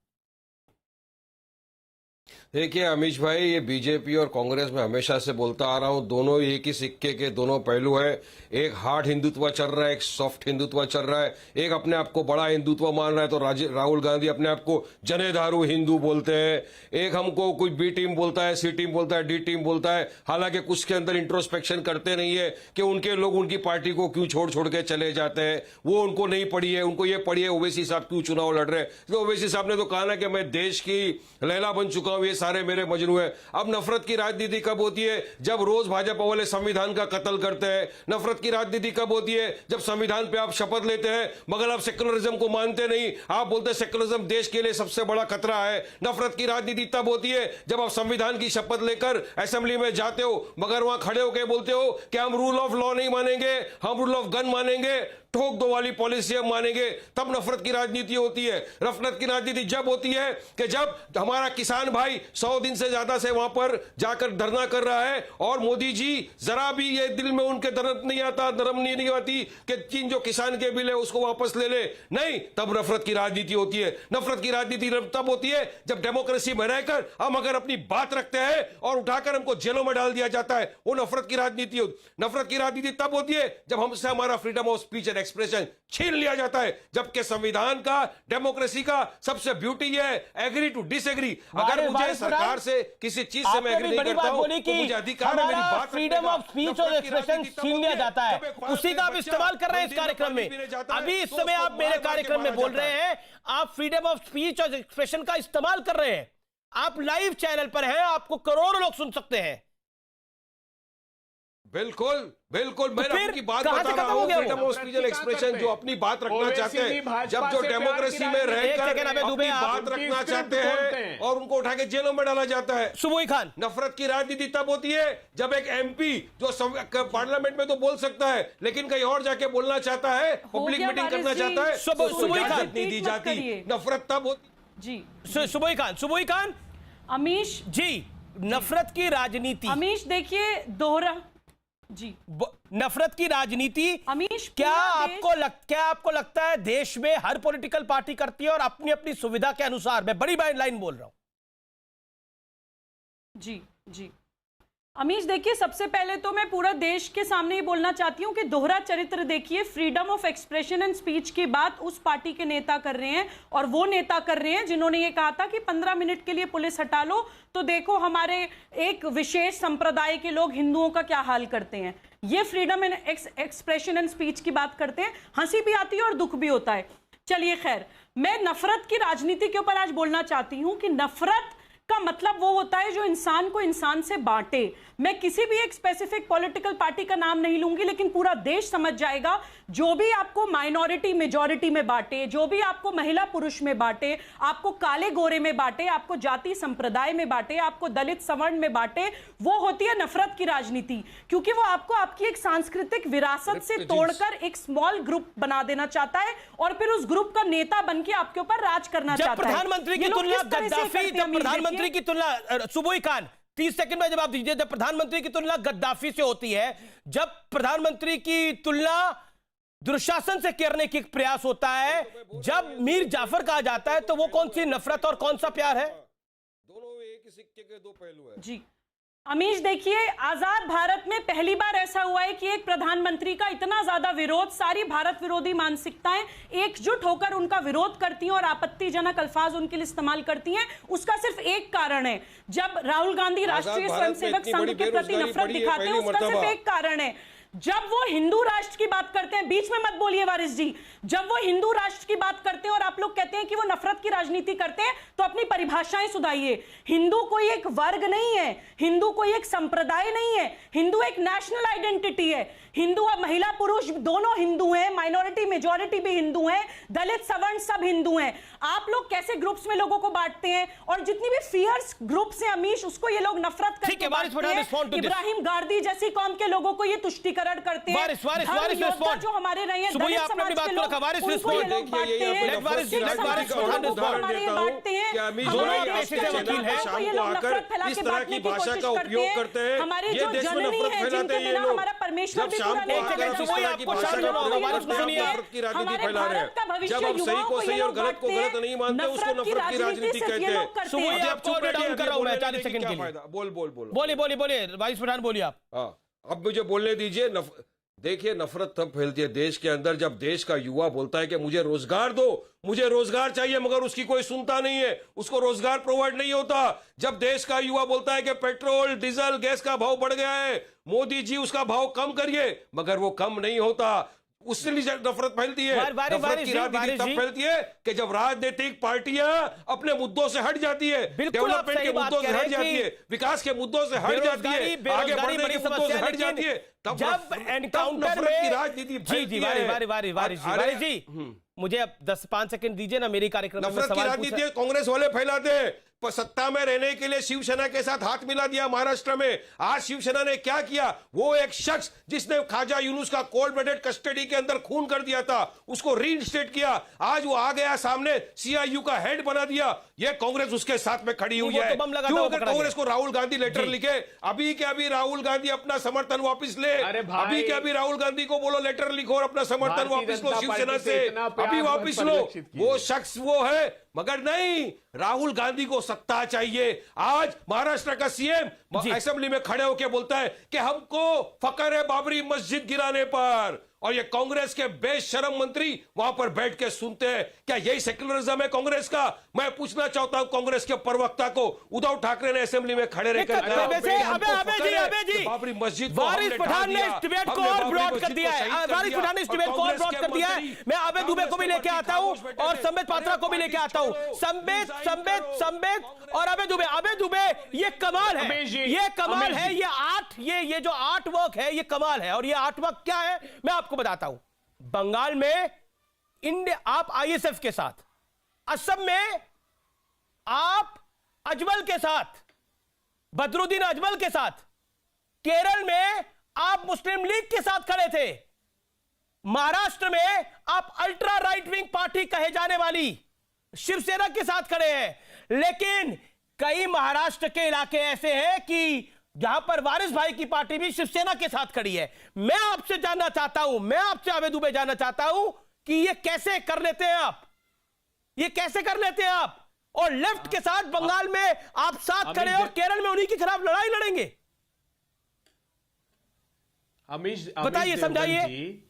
देखिए अमीश भाई, ये बीजेपी और कांग्रेस में हमेशा से बोलता आ रहा हूं, दोनों एक ही सिक्के के दोनों पहलू है। एक हार्ड हिंदुत्व चल रहा है, एक सॉफ्ट हिंदुत्व चल रहा है। एक अपने आप को बड़ा हिंदुत्व मान रहा है तो राहुल गांधी अपने आप को जनेदारू हिंदू बोलते हैं। एक हमको कोई बी टीम बोलता है, सी टीम बोलता है, डी टीम बोलता है, हालांकि कुछ के अंदर इंट्रोस्पेक्शन करते नहीं है कि उनके लोग उनकी पार्टी को क्यों छोड़ छोड़ के चले जाते हैं। वो उनको नहीं पड़ी है, उनको ये पड़ी है ओवैसी साहब क्यों चुनाव लड़ रहे हैं। तो ओवैसी साहब ने तो कहा ना कि मैं देश की लैला बन चुका हूं, ये सारे मेरे मजनू है। अब नफरत की राजनीति कब होती है? जब रोज भाजपा वाले संविधान का कत्ल करते हैं। नफरत की राजनीति कब होती है? जब संविधान पे आप शपथ लेते हैं मगर आप सेकुलरिज्म को मानते नहीं, आप बोलते हैं सेकुलरिज्म देश के लिए सबसे बड़ा खतरा है। नफरत की राजनीति तब होती है जब आप संविधान की शपथ लेकर असेंबली में जाते हो मगर वहां खड़े होकर बोलते हो कि हम रूल ऑफ लॉ नहीं मानेंगे, हम रूल ऑफ गन मानेंगे, ठोक दो वाली पॉलिसी हम मानेंगे। तब नफरत की राजनीति होती है। नफरत की राजनीति जब होती है कि जब हमारा किसान भाई 100 दिन से ज्यादा से वहां पर जाकर धरना कर रहा है और मोदी जी जरा भी ये दिल में उनके दर्द नहीं आता, नरम नहीं आती कि चीन जो किसान के बिल है उसको वापस ले ले, नहीं, तब नफरत की राजनीति होती है। नफरत की राजनीति तब होती है जब डेमोक्रेसी में रहकर हम अगर अपनी बात रखते हैं और उठाकर हमको जेलों में डाल दिया जाता है, वो नफरत की राजनीति होती। नफरत की राजनीति तब होती है जब हमसे हमारा freedom of speech and expression छीन लिया जाता है, जबकि संविधान का, डेमोक्रेसी का सबसे ब्यूटी है एग्री टू डिसएग्री। अगर मुझे सरकार से किसी चीज से मैं एग्री नहीं करता हूं तो मुझे अधिकार है मेरी बात फ्रीडम ऑफ स्पीच और एक्सप्रेशन छीन लिया जाता है, उसी का आप इस्तेमाल कर रहे हैं इस कार्यक्रम में। अभी इस समय आप मेरे कार्यक्रम में बोल रहे हैं, आप फ्रीडम ऑफ स्पीच और एक्सप्रेशन का इस्तेमाल कर रहे हैं। आप लाइव चैनल पर हैं, आपको करोड़ों लोग सुन सकते हैं। बिल्कुल बिल्कुल, मैं फिर आपकी बात कहां से बता रहा खत्म हो हूं, गया वो? Freedom of speech and expression जो अपनी बात रखना चाहते हैं, जब जो डेमोक्रेसी में रहकर अपनी बात रखना चाहते हैं और उनको उठा के जेलों में डाला जाता है। सुबोई खान, नफरत की राजनीति तब होती है जब एक एमपी जो पार्लियामेंट में तो बोल सकता है लेकिन कहीं और जाके बोलना चाहता है, पब्लिक मीटिंग करना चाहता है, सुबोई खान नहीं दी जाती। नफरत तब होती जी। सुबोई खान अमीश जी, नफरत की राजनीति, अमीश देखिए दोहरा जी, नफरत की राजनीति अमीश, क्या पूरा आपको लगता है देश में हर पॉलिटिकल पार्टी करती है और अपनी अपनी सुविधा के अनुसार? मैं बड़ी लाइन बोल रहा हूं। जी जी अमीश देखिए, सबसे पहले तो मैं पूरा देश के सामने ये बोलना चाहती हूँ कि दोहरा चरित्र देखिए, freedom of expression and speech की बात उस पार्टी के नेता कर रहे हैं और वो नेता कर रहे हैं जिन्होंने ये कहा था कि 15 मिनट के लिए पुलिस हटा लो तो देखो हमारे एक विशेष संप्रदाय के लोग हिंदुओं का क्या हाल करते हैं। ये freedom and expression and speech की बात करते हैं। हंसी भी आती है और दुख भी होता है। चलिए खैर, मैं नफरत की राजनीति के ऊपर आज बोलना चाहती हूं कि नफरत का मतलब वो होता है जो इंसान को इंसान से बांटे। मैं किसी भी एक स्पेसिफिक पॉलिटिकल पार्टी का नाम नहीं लूंगी, लेकिन पूरा देश समझ जाएगा जो भी आपको माइनॉरिटी मेजॉरिटी में बांटे, जो भी आपको महिला पुरुष में बांटे, आपको काले गोरे में बांटे, आपको जाति संप्रदाय में बांटे, आपको दलित सवर्ण में बांटे, वो होती है नफरत की राजनीति। क्योंकि वो आपको आपकी एक सांस्कृतिक विरासत से तोड़कर एक स्मॉल ग्रुप बना देना चाहता है और फिर उस ग्रुप का नेता बन के आपके ऊपर राज करना चाहता है। प्रधानमंत्री की तुलना गद्दाफी, जब प्रधानमंत्री की तुलना, सुबोई खान 30 सेकंड में जवाब दीजिए, जब प्रधानमंत्री की तुलना गद्दाफी से होती है, जब प्रधानमंत्री की तुलना दुशासन से करने की प्रयास होता है, जब मीर जाफर कहा जाता है, तो वो कौन सी नफरत और कौन सा प्यार है? दोनों एक ही सिक्के के दो पहलू है। जी अमीश, देखिए आजाद भारत में पहली बार ऐसा हुआ है कि एक प्रधानमंत्री का इतना ज्यादा विरोध, सारी भारत विरोधी मानसिकताएं एकजुट होकर उनका विरोध करती हैं और आपत्तिजनक अल्फाज उनके लिए इस्तेमाल करती हैं। उसका सिर्फ एक कारण है, जब राहुल गांधी राष्ट्रीय स्वयंसेवक संघ के प्रति नफरत दिखाते हैं, उसका सिर्फ एक कारण है, जब वो हिंदू राष्ट्र की बात करते हैं। बीच में मत बोलिए वारिस जी, जब वो हिंदू राष्ट्र की बात करते हैं और आप लोग कहते हैं कि वो नफरत की राजनीति करते हैं, तो अपनी परिभाषाएं सुधारिए। हिंदू कोई एक वर्ग नहीं है, हिंदू कोई एक संप्रदाय नहीं है, हिंदू एक नेशनल आइडेंटिटी है। हिंदू अब महिला पुरुष दोनों हिंदू हैं, माइनॉरिटी मेजॉरिटी भी हिंदू हैं, दलित सवर्ण सब हिंदू हैं। आप लोग कैसे ग्रुप्स में लोगों को बांटते हैं, और जितनी भी फियर्स ग्रुप्स हैं अमीश, उसको ये लोग नफरत करके बांटते हैं। इब्राहिम गार्दी जैसी कौम के लोगों को ये तुष्टिकरण करते हैं। जो हमारे रहे हैं दलित समाज के लोग, उनको ये लोग बांटते हैं। ये लोग नफरत फैला के बांटने की कोशिश करते हैं। हमारे जो जननी है, जिनके बिना हमारा परमेश्वर भी पूरा नहीं चलेगा, हमारे भारत का भविष्य युवाओं को ये लोग बांटते हैं। नफरत की राजनीति सिर्फ ये लोग करते हैं। बोलिए वाइस प्रधान, बोलिए आप। अब मुझे बोलने दीजिए। देखिए, नफरत तब फैलती है देश के अंदर जब देश का युवा बोलता है कि मुझे रोजगार दो, मुझे रोजगार चाहिए, मगर उसकी कोई सुनता नहीं है, उसको रोजगार प्रोवाइड नहीं होता। जब देश का युवा बोलता है कि पेट्रोल डीजल गैस का भाव बढ़ गया है, मोदी जी उसका भाव कम करिए, मगर वो कम नहीं होता, उससे नफरत फैलती है। नफरत की राजनीति तब फैलती है कि जब राजनीतिक पार्टियां अपने मुद्दों से हट जाती है, डेवलपमेंट के मुद्दों से हट जाती है, विकास के मुद्दों से हट जाती है, आगे बढ़ने के मुद्दों से हट जाती है, तब एनकाउंटर नफरत की राजनीति फैलती है। वारिस जी, मुझे अब 10-5 सेकंड दीजिए ना, मेरी कार्यक्रम में नफरत की राजनीति कांग्रेस वाले फैलाते हैं। पर सत्ता में रहने के लिए शिवसेना के साथ हाथ मिला दिया महाराष्ट्र में। आज शिवसेना ने क्या किया? वो एक शख्स जिसने ख्वाजा यूनुस का कोल्ड ब्लडेड कस्टडी के अंदर खून कर दिया था, उसको रीइंस्टेट किया। आज वो आ गया सामने, सीआईयू का हेड बना दिया। ये कांग्रेस उसके साथ में खड़ी हुई है। क्यों? अगर कांग्रेस को राहुल गांधी लेटर लिखे, अभी के अभी राहुल गांधी अपना समर्थन वापस ले, अभी के अभी राहुल गांधी को बोलो लेटर लिखो और अपना समर्थन वापस लो शिवसेना से, अभी वापस लो। वो शख्स वो है, मगर नहीं, राहुल गांधी को सत्ता चाहिए। आज महाराष्ट्र का सीएम असेंबली में खड़े होकर बोलता है कि हमको फकर है बाबरी मस्जिद गिराने पर, और ये कांग्रेस के बेशरम मंत्री वहां पर बैठ के सुनते हैं। क्या यही सेक्युलरिज्म है कांग्रेस का? मैं पूछना चाहता हूं कांग्रेस के प्रवक्ता को, उद्धव ठाकरे ने असेंबली में खड़े रहकर बाबरी मस्जिद, वारिस पठान ने इस डिबेट को और ब्रॉड कर दिया है। वारिस पठान ने इस डिबेट को और ब्रॉड कर दिया है। मैं आबे दुबे को भी लेके आता हूं और संबित पात्रा को भी लेके आता हूं। संबित और आबे दुबे, ये कमाल है, ये कमाल है। ये जो आर्ट वर्क है, ये कमाल है। और ये आर्ट वर्क क्या है मैं आपको बताता हूं। बंगाल में इंडिया आप आईएसएफ के साथ, असम में आप अजमल के साथ, बदरुद्दीन अजमल के साथ, केरल में आप मुस्लिम लीग के साथ खड़े थे, महाराष्ट्र में आप अल्ट्रा राइट विंग पार्टी कहे जाने वाली शिवसेना के साथ खड़े हैं। लेकिन कई महाराष्ट्र के इलाके ऐसे हैं कि जहां पर वारिस भाई की पार्टी भी शिवसेना के साथ खड़ी है। मैं आपसे जानना चाहता हूं, मैं आपसे आबे दुबे जानना चाहता हूं कि ये कैसे कर लेते हैं आप, ये कैसे कर लेते हैं आप? और लेफ्ट के साथ बंगाल में आप साथ खड़े और केरल में उन्हीं के खिलाफ लड़ाई लड़ेंगे। अमीश बताइए, समझाइए।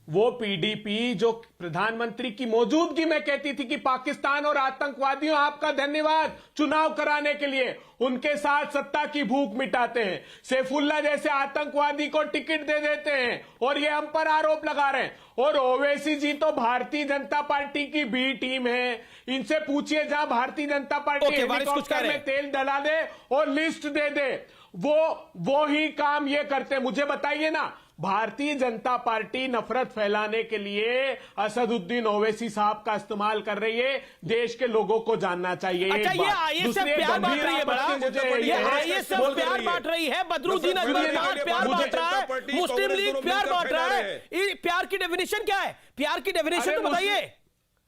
वो पीडीपी जो प्रधानमंत्री की मौजूदगी में कहती थी कि पाकिस्तान और आतंकवादियों आपका धन्यवाद चुनाव कराने के लिए, उनके साथ सत्ता की भूख मिटाते हैं। सैफुल्ला जैसे आतंकवादी को टिकट दे देते हैं और ये हम पर आरोप लगा रहे हैं। और ओवैसी जी तो भारतीय जनता पार्टी की बी टीम है, इनसे पूछिए जहां भारतीय जनता पार्टी हेलीकॉप्टर में तेल डला दे और लिस्ट दे दे, वो ही काम ये करते। मुझे बताइए ना, भारतीय जनता पार्टी नफरत फैलाने के लिए असदुद्दीन ओवैसी साहब का इस्तेमाल कर रही है। देश के लोगों को जानना चाहिए। अच्छा, ये आईएसएफ प्यार बांट रही है बड़ा, ये आईएसएफ प्यार बांट रही है, बदरुद्दीन अजमल प्यार बांट रहा है, मुस्लिम लीग प्यार बांट रहा है। प्यार की डेफिनेशन क्या है? प्यार की डेफिनेशन तो बताइए।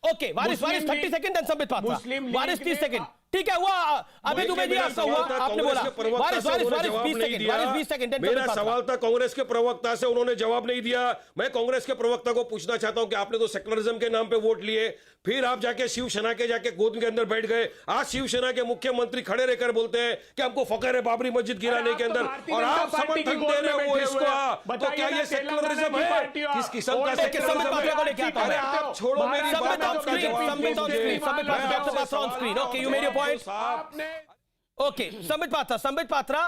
ओके, वारिस 30 सेकंड, संबित पात्रा। वारिस 30 सेकंड, ठीक है, हुआ। अभी दुबे जी आपका हुआ, आपने बोला। मेरा सवाल था कांग्रेस के प्रवक्ता से, उन्होंने जवाब नहीं दिया। मैं कांग्रेस के प्रवक्ता को पूछना चाहता हूं कि आपने तो सेक्युलरिज्म के नाम पे वोट लिए, फिर आप जाके शिवसेना के जाके गोद के अंदर बैठ गए। आज शिवसेना के मुख्यमंत्री खड़े रहकर बोलते हैं कि हमको फकर है बाबरी मस्जिद गिराने के अंदर, और आप समर्थन दे रहे हो इसको। तो क्या ये सेक्युलरिज्म है? किस किस्म का सेक्युलरिज्म है? आप छोड़ो मेरी बात, आपका जवाब दीजिए। ओके, संबित पात्रा,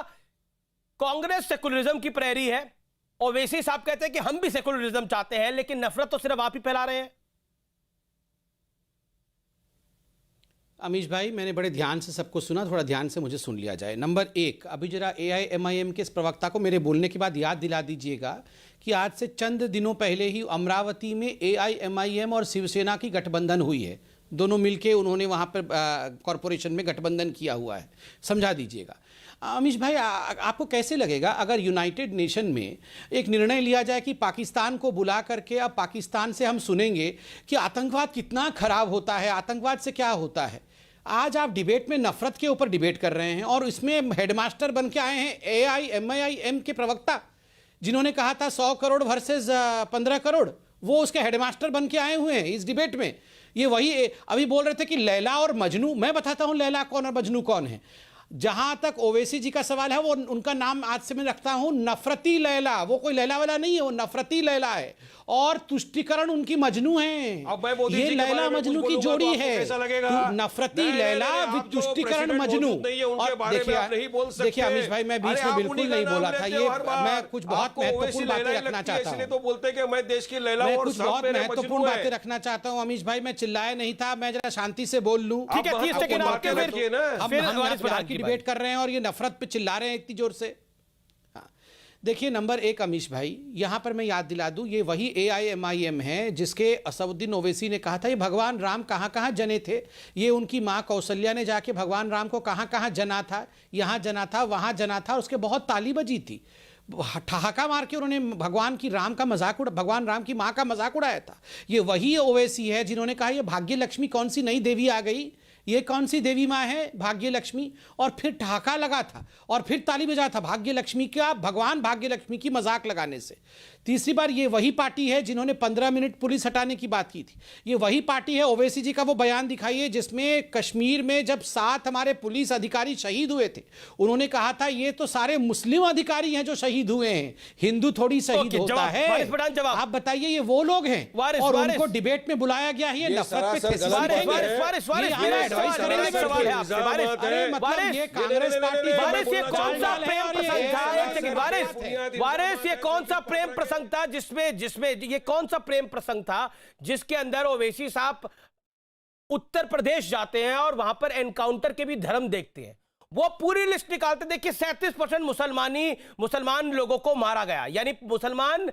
कांग्रेस सेकुलरिज्म की प्रेरी है, ओवैसी साहब कहते हैं कि हम भी सेकुलरिज्म चाहते हैं, लेकिन नफरत तो सिर्फ आप ही फैला रहे हैं। अमीश भाई, मैंने बड़े ध्यान से सबको सुना, थोड़ा ध्यान से मुझे सुन लिया जाए। नंबर एक, अभी जरा AIMIM के इस प्रवक्ता को मेरे बोलने के बाद याद दिला दीजिएगा कि आज से चंद दिनों पहले ही अमरावती में AIMIM और शिवसेना की गठबंधन हुई है। दोनों मिलके उन्होंने वहाँ पर कॉरपोरेशन में गठबंधन किया हुआ है, समझा दीजिएगा। अमीश भाई, आपको कैसे लगेगा अगर यूनाइटेड नेशन में एक निर्णय लिया जाए कि पाकिस्तान को बुला करके अब पाकिस्तान से हम सुनेंगे कि आतंकवाद कितना खराब होता है, आतंकवाद से क्या होता है। आज आप डिबेट में नफरत के ऊपर डिबेट कर रहे हैं और इसमें हेडमास्टर बन के आए हैं AIMIM के प्रवक्ता, जिन्होंने कहा था 100 करोड़ वर्सेस 15 करोड़, वो उसके हेडमास्टर बन के आए हुए हैं इस डिबेट में। ये वही अभी बोल रहे थे कि लैला और मजनू, मैं बताता हूं लैला कौन और मजनू कौन है। जहां तक ओवैसी जी का सवाल है, वो उनका नाम आज से मैं रखता हूं नफरती लैला। वो कोई लैला वाला नहीं है, वो नफरती लैला है, और तुष्टिकरण उनकी मजनू है। अब मैं मोदी ये जी के लैला बारे में मजनू कुछ की बोलूंगा जोड़ी तो आपको है, कैसा लगेगा? नफरती नहीं, लैला नहीं, विद आप जो तुष्टिकरण प्रेसिडेंट मजनू। मौजूद नहीं है, उनके बारे में आप नहीं बोल सकते। देखिए अमीश भाई, मैं बीच अरे में आप बिल्कुल उन्हीं का नहीं नाम बोला था। लेते ये हो हर बार। मैं कुछ बहुत आपको महत्वपूर्ण ओवैसी बातें लैला रखना लगती है, चाहता इसलिए हूँ। तो बोलते हैं कि मैं देश की लैला मैं और कुछ सब बहुत मेरे महत्वपूर्ण मजनू बातें है। रखना चाहता हूँ अमीश भाई। मैं चिल्लाया नहीं था, मैं जरा शांति से बोल लूं। ठीक है, 30 सेकंड आपके, बातें रखिए ना। हम फिर यहाँ वारिस बिहार प्रधान की की डिबेट कर रहे हैं और ये नफरत पे चिल्ला रहे हैं इतनी जोर से। हाँ, देखिए नंबर एक अमीश भाई, यहाँ पर मैं याद दिला दूं, ये वही AIMIM है जिसके असदुद्दीन ओवैसी ने कहा था ये भगवान राम कहाँ कहाँ जने थे। ये उनकी माँ कौशल्या ने जाके भगवान राम को कहाँ कहाँ जना था, यहाँ जना था, वहाँ जना था, और उसके बहुत ताली बजी थी। ठहाका मार के उन्होंने भगवान राम की माँ का मजाक उड़ाया था। ये वही ओवैसी है जिन्होंने कहा ये भाग्य लक्ष्मी कौन सी नई देवी आ गई, ये कौन सी देवी माँ है भाग्य लक्ष्मी, और फिर ठहाका लगा था और फिर ताली बजा था भाग्य लक्ष्मी का, भगवान भाग्य लक्ष्मी की मजाक लगाने से। तीसरी बार ये वही पार्टी है जिन्होंने 15 मिनट पुलिस हटाने की बात की थी। ये वही पार्टी है, ओवैसी जी का वो बयान दिखाइए जिसमें कश्मीर में जब 7 हमारे पुलिस अधिकारी शहीद हुए थे, उन्होंने कहा था ये तो सारे मुस्लिम अधिकारी हैं जो शहीद हुए हैं, हिंदू थोड़ी शहीद होता है। आप बताइए ये वो लोग हैं और उनको डिबेट में बुलाया गया है। ये नफरत पे कौन सा प्रेम प्रसंग था जिसमें ये कौन सा प्रेम प्रसंग था जिसके अंदर ओवैसी साहब उत्तर प्रदेश जाते हैं और वहां पर एनकाउंटर के भी धर्म देखते हैं। वो पूरी लिस्ट निकालते, देखिए 37% मुसलमान लोगों को मारा गया, यानी मुसलमान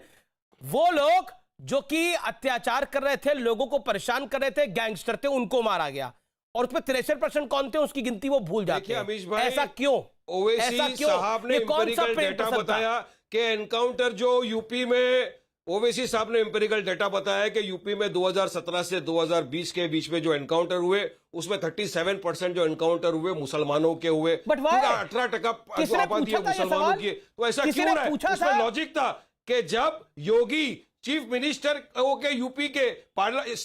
वो लोग जो कि अत्याचार कर रहे थे, लोगों को परेशान कर रहे थे, गैंगस्टर थे, उनको मारा गया। और उसमें 63% कौन थे उसकी गिनती वो भूल जाते हैं। ऐसा क्यों? ओवैसी साहब ने एम्पिरिकल डेटा बताया कि एनकाउंटर जो यूपी में, ओवैसी साहब ने एम्पिरिकल डेटा बताया कि यूपी में 2017 से 2020 के बीच में जो एनकाउंटर हुए उसमें 37% जो एनकाउंटर हुए मुसलमानों के हुए, 18% आबादी है मुसलमानों की। तो ऐसा क्यों रहा है? उसमें लॉजिक था कि जब योगी चीफ मिनिस्टर के यूपी के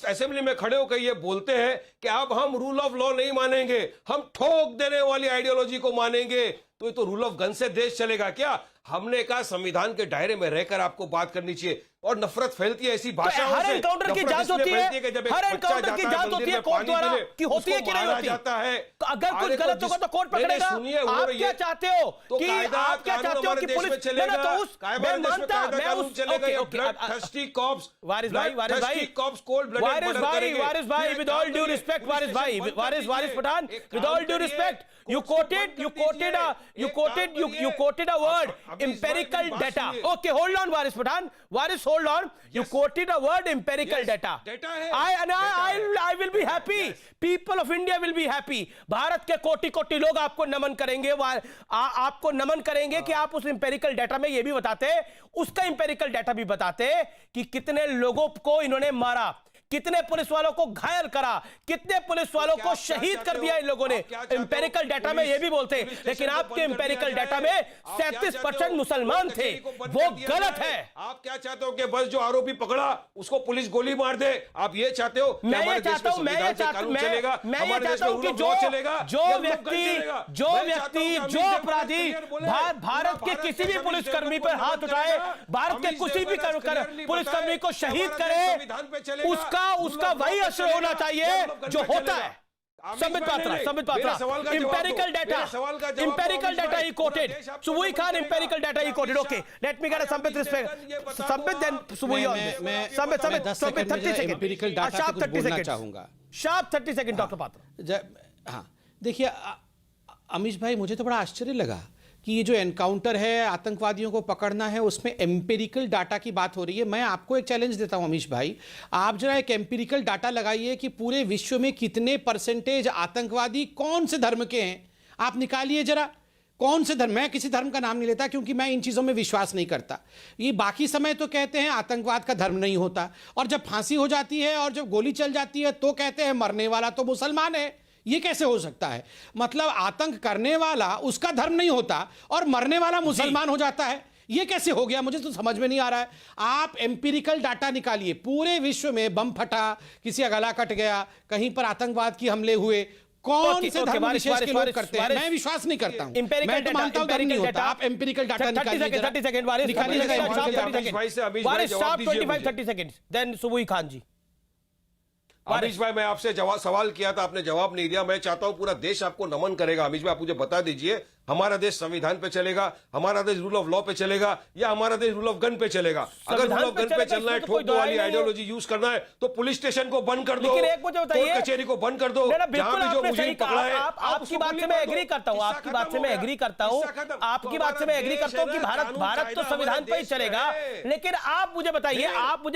असेंबली में खड़े होकर ये बोलते हैं कि अब हम रूल ऑफ लॉ नहीं मानेंगे, हम ठोक देने वाली आइडियोलॉजी को मानेंगे, तो ये तो रूल ऑफ गन से देश चलेगा क्या? हमने कहा संविधान के दायरे में रहकर आपको बात करनी चाहिए, और नफरत फैलती है ऐसी भाषाओं से। हर एनकाउंटर की जांच होती है, हर एनकाउंटर की जांच होती है कोर्ट द्वारा कि होती है कि नहीं होती जाता है। अगर कुछ गलत होगा तो कोर्ट पकड़ेगा। आप क्या चाहते हो कि आप क्या चाहते हो कि पुलिस चलेगा? तो उस मैं मानता मैं उस वारिस भाई with all due respect, Waris Pathan, with all due respect, you quoted a word empirical data. Okay, hold on Waris Pathan, hold on. You quoted a word empirical data. I will be happy, people of India will be happy. Bharat के कोटि लोग आपको नमन करेंगे, आपको नमन करेंगे कि आप उस empirical data में ये भी बताते, उसका empirical data भी बताते कि कितने लोगों को इन्होंने मारा, कितने पुलिस वालों को घायल करा, कितने पुलिस वालों को शहीद कर दिया इन लोगों ने। इंपेरिकल डाटा में ये भी बोलते हैं, लेकिन आपके इंपेरिकल डाटा में 37% मुसलमान थे, वो गलत है। आप क्या चाहते हो कि बस जो आरोपी पकड़ा उसको पुलिस गोली मार दे? आप ये चाहते हो? मैं ये चाहता हूं कि जो व्यक्ति जो अपराधी भारत के किसी भी पुलिसकर्मी पर हाथ उठाए, भारत के किसी भी पुलिसकर्मी को शहीद करे, उसका वही असर होना चाहिए जो होता है। संबित पात्रा, इंपेरिकल डाटा ही quoted, Subui Khan empirical data ही quoted. Okay, let me get a Sambit respect, Sambit then Subui on Sambit 30 second empirical data से कुछ बोलना चाहूंगा, शार्प 30 सेकंड डॉक्टर पात्रा। हाँ, देखिए अमीश भाई, मुझे तो बड़ा आश्चर्य लगा कि ये जो एनकाउंटर है, आतंकवादियों को पकड़ना है, उसमें एम्पिरिकल डाटा की बात हो रही है। मैं आपको एक चैलेंज देता हूं अमीश भाई, आप जरा एक एम्पिरिकल डाटा लगाइए कि पूरे विश्व में कितने परसेंटेज आतंकवादी कौन से धर्म के हैं। आप निकालिए जरा कौन से धर्म। मैं किसी धर्म का नाम नहीं लेता क्योंकि मैं इन चीज़ों में विश्वास नहीं करता। ये बाकी समय तो कहते हैं आतंकवाद का धर्म नहीं होता, और जब फांसी हो जाती है और जब गोली चल जाती है तो कहते हैं मरने वाला तो मुसलमान है। ये कैसे हो सकता है? मतलब आतंक करने वाला उसका धर्म नहीं होता और मरने वाला मुसलमान हो जाता है। ये कैसे हो गया? मुझे तो समझ में नहीं आ रहा है। आप एम्पिरिकल डाटा निकालिए, पूरे विश्व में बम फटा, किसी का गला कट गया, कहीं पर आतंकवाद की हमले हुए, कौन से धर्म विशेष के लोग करते हैं? मैं विश्वास नहीं करता हूं, मैं तो मानता हूं धर्म नहीं होता। आप एम्पिरिकल डाटा निकालिए, 30 सेकंड, 30 सेकंड, देन सुबुई खान जी। अमीश भाई, मैं आपसे सवाल किया था, आपने जवाब नहीं दिया। मैं चाहता हूं पूरा देश आपको नमन करेगा। अमीश भाई, आप मुझे बता दीजिए, हमारा देश संविधान पे चलेगा, हमारा देश रूल ऑफ लॉ पे चलेगा, या हमारा देश रूल ऑफ गन पे चलेगा? अगर रूल ऑफ गन पे चलना है, ठोक दो वाली आइडियोलॉजी यूज करना है, तो पुलिस स्टेशन को बंद कर दो, कोर्ट कचहरी को बंद कर दो। जहां भी जो मुझे पकड़ा है, आपकी बात से मैं एग्री करता हूं, आपकी बात से मैं एग्री करता हूं कि भारत तो संविधान पे ही चलेगा। लेकिन आप मुझे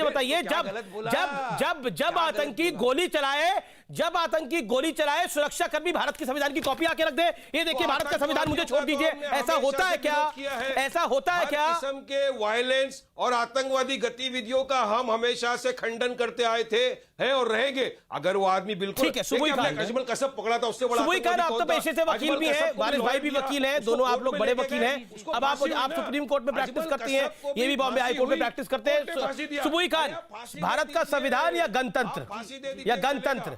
बताइए, जब आतंकी गोली चलाए, सुरक्षा कर्मी भारत की संविधान की कॉपी आके रख दे, ये देखिए भारत का संविधान, मुझे छोड़ दीजिए। ऐसा होता है क्या? ऐसा होता है क्या? किस्म के वायलेंस और आतंकवादी गतिविधियों का हम हमेशा से खंडन करते आए थे, हैं और रहेंगे। अगर वो आदमी बिल्कुल ठीक है, सुबुई खान अजमल कसब पकड़ा था, उससे बड़ा सुबुई खान, आप तो पेशे से वकील भी हैं, वारिस भाई भी वकील हैं, दोनों आप लोग बड़े वकील हैं। अब आप सुप्रीम कोर्ट में प्रैक्टिस करती हैं, ये भी बॉम्बे हाई कोर्ट में प्रैक्टिस करते हैं। सुबुई खान, भारत का संविधान या गणतंत्र?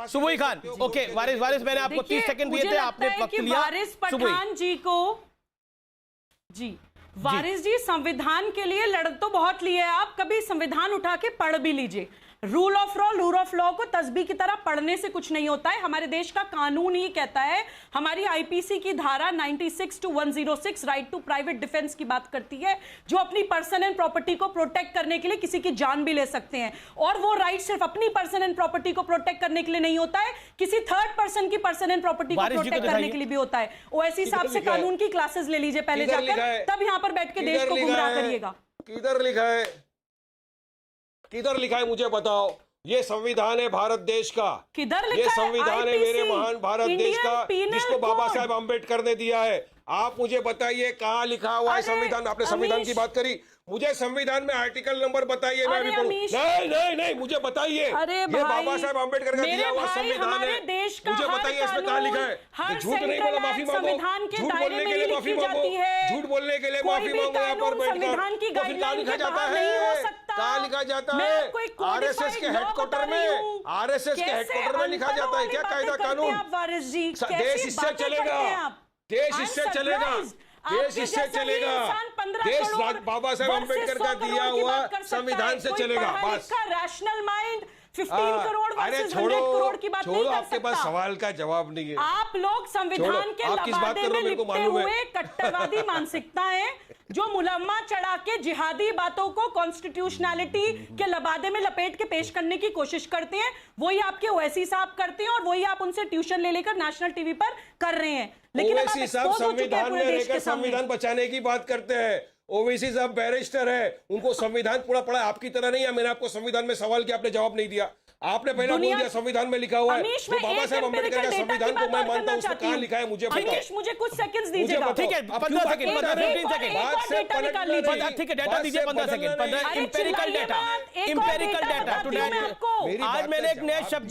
सुबुई खान, ओके, वारिस मैंने आपको 30 सेकंड दिए थे, आपने वक्त लिया। वारिस पठान जी को वारिस जी, संविधान के लिए लड़ तो बहुत लिए आप, कभी संविधान उठा के पढ़ भी लीजिए। रूल ऑफ लॉ को तस्बीह की तरह पढ़ने से कुछ नहीं होता है। हमारे देश का कानून ही कहता है, हमारी आईपीसी की धारा 96 to 106 right to private defence की बात करती है, जो अपनी पर्सन एंड प्रॉपर्टी को प्रोटेक्ट करने के लिए किसी की जान भी ले सकते हैं। और वो राइट सिर्फ अपनी पर्सन एंड प्रॉपर्टी को प्रोटेक्ट करने के लिए नहीं होता है, किसी थर्ड पर्सन की पर्सन एंड प्रॉपर्टी को प्रोटेक्ट करने के लिए भी होता है। ओवैसी साहब से कानून की क्लासेस ले लीजिए पहले जाकर, तब यहां पर बैठ के देश को गुमराह करिएगा। किधर लिखा है मुझे बताओ? ये संविधान है भारत देश का, किधर लिखा है? ये संविधान है मेरे महान भारत देश का, जिसको बाबा साहेब अम्बेडकर ने दिया है। आप मुझे बताइए कहाँ लिखा हुआ है संविधान? आपने संविधान की बात करी, मुझे संविधान में आर्टिकल नंबर बताइए, मैं भी पढ़ूं। नहीं, मुझे बताइए, ये बाबा साहेब अम्बेडकर का दिया हुआ संविधान है, मुझे बताइए इसमें कहाँ लिखा है? झूठ नहीं बोला, माफी मांगो, झूठ बोलने के लिए माफी मांगो, झूठ बोलने के लिए माफी मांगो। यहाँ पर बैठकर फिर कहाँ लिखा जाता है? कहाँ लिखा जाता है? आरएसएस के हेडक्वार्टर में, आरएसएस के हेडक्वार्टर में लिखा जाता है क्या कायदा कानून? देश इससे चलेगा, देश इससे चलेगा, देश इससे चलेगा, देश बाबा साहेब अम्बेडकर का दिया हुआ संविधान से चलेगा। बस rational mind 15 crore versus 100 crore की बात नहीं कर सकता। आपके पास सवाल का जवाब नहीं है। आप लोग संविधान के लबादे में लिपटे हुए कट्टरवादी मानसिकता है, जो मुलम्मा चढ़ा के जिहादी बातों को कॉन्स्टिट्यूशनैलिटी के लबादे में लपेट के पेश करने की कोशिश करते हैं। वही आपके ओवैसी साहब करते हैं और वही आप उनसे ट्यूशन ले लेकर नेशनल टीवी पर कर रहे हैं। लेकिन ओवैसी साहब संविधान में रहकर संविधान बचाने की बात करते हैं, ओवैसी साहब बैरिस्टर है, उनको संविधान पूरा पढ़ा, आपकी तरह नहीं है। मैंने आपको संविधान में सवाल किया, आपने जवाब नहीं दिया। आपने पहले बोल दिया संविधान में लिखा हुआ है। तो बाबा साहब अम्बेडकर का संविधान को मैं मानता हूँ, उसमें कहाँ लिखा है मुझे बताओ। मुझे कुछ सेकंड्स दीजिएगा। ठीक है, 15 सेकंड, 15-15 सेकंड। बात से पलटना लीजिए। ठीक है, डेटा दीजिए 15 second. Empirical data, empirical data. आज मैंने एक नया शब्द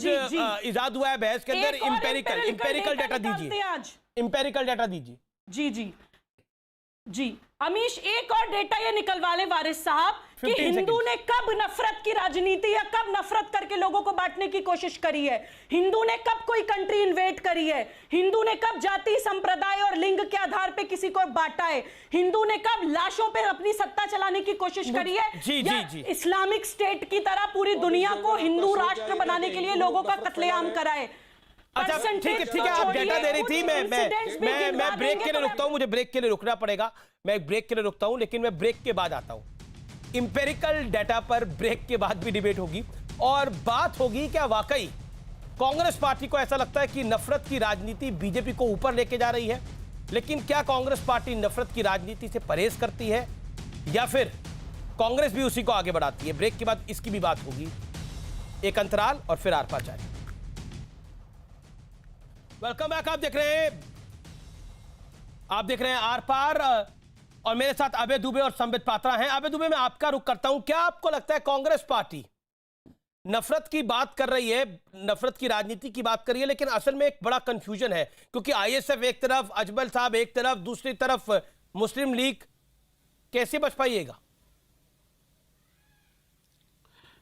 इजाद हुआ है बहस के अंदर, इंपेरिकल डेटा दीजिए। इंपेरिकल डेटा दीजिए। जी जी जी अमीश, एक और डेटा ये निकलवा ले वारिस साहब कि हिंदू ने कब नफरत की राजनीति या कब नफरत करके लोगों को बांटने की कोशिश करी है? हिंदू ने कब कोई कंट्री इन्वेट करी है? हिंदू ने कब जाति, संप्रदाय और लिंग के आधार पे किसी को बांटा है? हिंदू ने कब लाशों पे अपनी सत्ता चलाने की कोशिश करी है? जी। इस्लामिक स्टेट की तरह पूरी दुनिया को हिंदू राष्ट्र बनाने के लिए लोगों का कत्लेआम करा है। अच्छा ठीक है, आप डेटा दे रही थी। मैं ब्रेक के लिए रुकता हूं, मुझे ब्रेक के लिए रुकना पड़ेगा। मैं एक ब्रेक के लिए रुकता हूं, लेकिन मैं ब्रेक के बाद आता हूं। इंपेरिकल डेटा पर ब्रेक के बाद भी डिबेट होगी और बात होगी क्या वाकई कांग्रेस पार्टी को ऐसा लगता है कि नफरत की राजनीति बीजेपी को ऊपर लेके जा रही है, लेकिन क्या कांग्रेस पार्टी नफरत की राजनीति से परहेज करती है या फिर कांग्रेस भी उसी को आगे बढ़ाती है? ब्रेक के बाद इसकी भी बात होगी। एक अंतराल और फिर आर पार जारी। Welcome back. आप देख रहे हैं आर पार और मेरे साथ अभय दुबे और संबित पात्रा हैं। अभय दुबे, मैं आपका रुख करता हूं। क्या आपको लगता है कांग्रेस पार्टी नफरत की बात कर रही है, नफरत की राजनीति की बात कर रही है, लेकिन असल में एक बड़ा कंफ्यूजन है क्योंकि आईएसएफ एक तरफ, अजमल साहब एक तरफ, दूसरी तरफ मुस्लिम लीग, कैसे बच पाइएगा?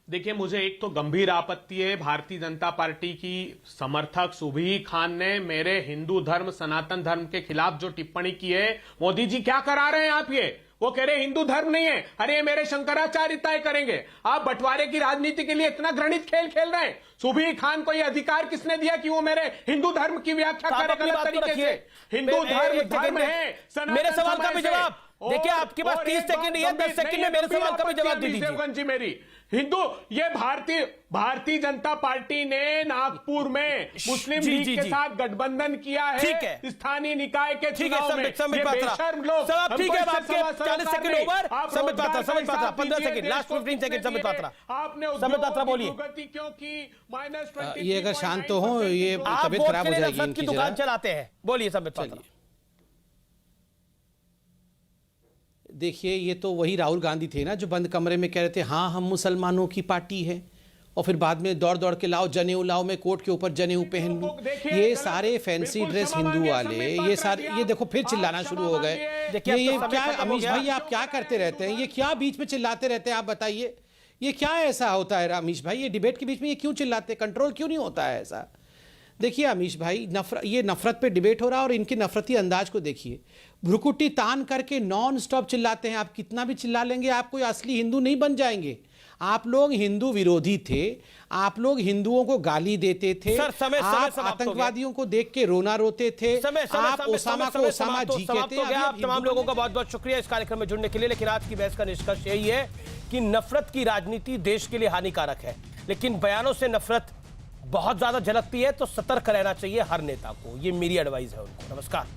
देखिए, मुझे एक तो गंभीर आपत्ति है भारतीय जनता पार्टी की समर्थक सुभी खान ने मेरे हिंदू धर्म, सनातन धर्म के खिलाफ जो टिप्पणी की है। मोदी जी क्या करा रहे हैं आप? ये वो कह रहे हैं हिंदू धर्म नहीं है, अरे ये मेरे शंकराचार्य तय करेंगे। आप बंटवारे की राजनीति के लिए इतना घृणित खेल खेल रहे हैं। सुभी खान को ये अधिकार किसने दिया कि वो मेरे हिंदू धर्म की व्याख्या करे गलत तरीके से? हिंदू धर्म है। मेरे सवाल का भी जवाब देखिए, आपके पास 30 सेकंड है, 10 सेकंड में मेरे सवाल का भी जवाब दे दीजिए। मेरी हिंदू, ये भारतीय जनता पार्टी ने नागपुर में मुस्लिम लीग के साथ गठबंधन किया है स्थानीय निकाय के चुनाव में। संबित पात्रा, सब ठीक है, आपके 40 second over. Sambit Patra 15 second, last 15 second. Sambit Patra बोलिए। ये अगर शांत तो हो, ये तबीयत खराब हो जाएगी इनकी। दुकान चलाते हैं, बोलिए संबित पात्रा। देखिए, ये तो वही राहुल गांधी थे ना जो बंद कमरे में कह रहे थे हाँ हम मुसलमानों की पार्टी है, और फिर बाद में दौड़ दौड़ के लाओ जनेऊ लाओ, मैं कोर्ट के ऊपर जनेऊ पहन लूं। ये सारे फैंसी ड्रेस हिंदू वाले, ये सारे, ये देखो फिर चिल्लाना शुरू हो गए। ये क्या अमीश भाई, आप क्या करते रहते हैं? ये क्या बीच में चिल्लाते रहते हैं? आप बताइए, ये क्या ऐसा होता है अमीश भाई? ये डिबेट के बीच में ये क्यों चिल्लाते हैं? कंट्रोल क्यों नहीं होता है ऐसा? देखिए अमीश भाई, ये नफरत पे डिबेट हो रहा है और इनके नफरती अंदाज को देखिए। भ्रुकुटी तान करके नॉन स्टॉप चिल्लाते हैं। आप कितना भी चिल्ला लेंगे, आप कोई असली हिंदू नहीं बन जाएंगे। आप लोग हिंदू विरोधी थे, आप लोग हिंदुओं को गाली देते थे, आप आतंकवादियों को देख के रोना रोते थे, आप ओसामा को ओसामा जी कहते हैं। आप तमाम लोगों का बहुत बहुत शुक्रिया इस कार्यक्रम में जुड़ने के लिए। लेकिन आज की बहस का निष्कर्ष यही है कि नफरत की राजनीति देश के लिए हानिकारक है, लेकिन बयानों से नफरत बहुत ज्यादा झलकती है, तो सतर्क रहना चाहिए हर नेता को। ये मेरी एडवाइस है उनको। नमस्कार।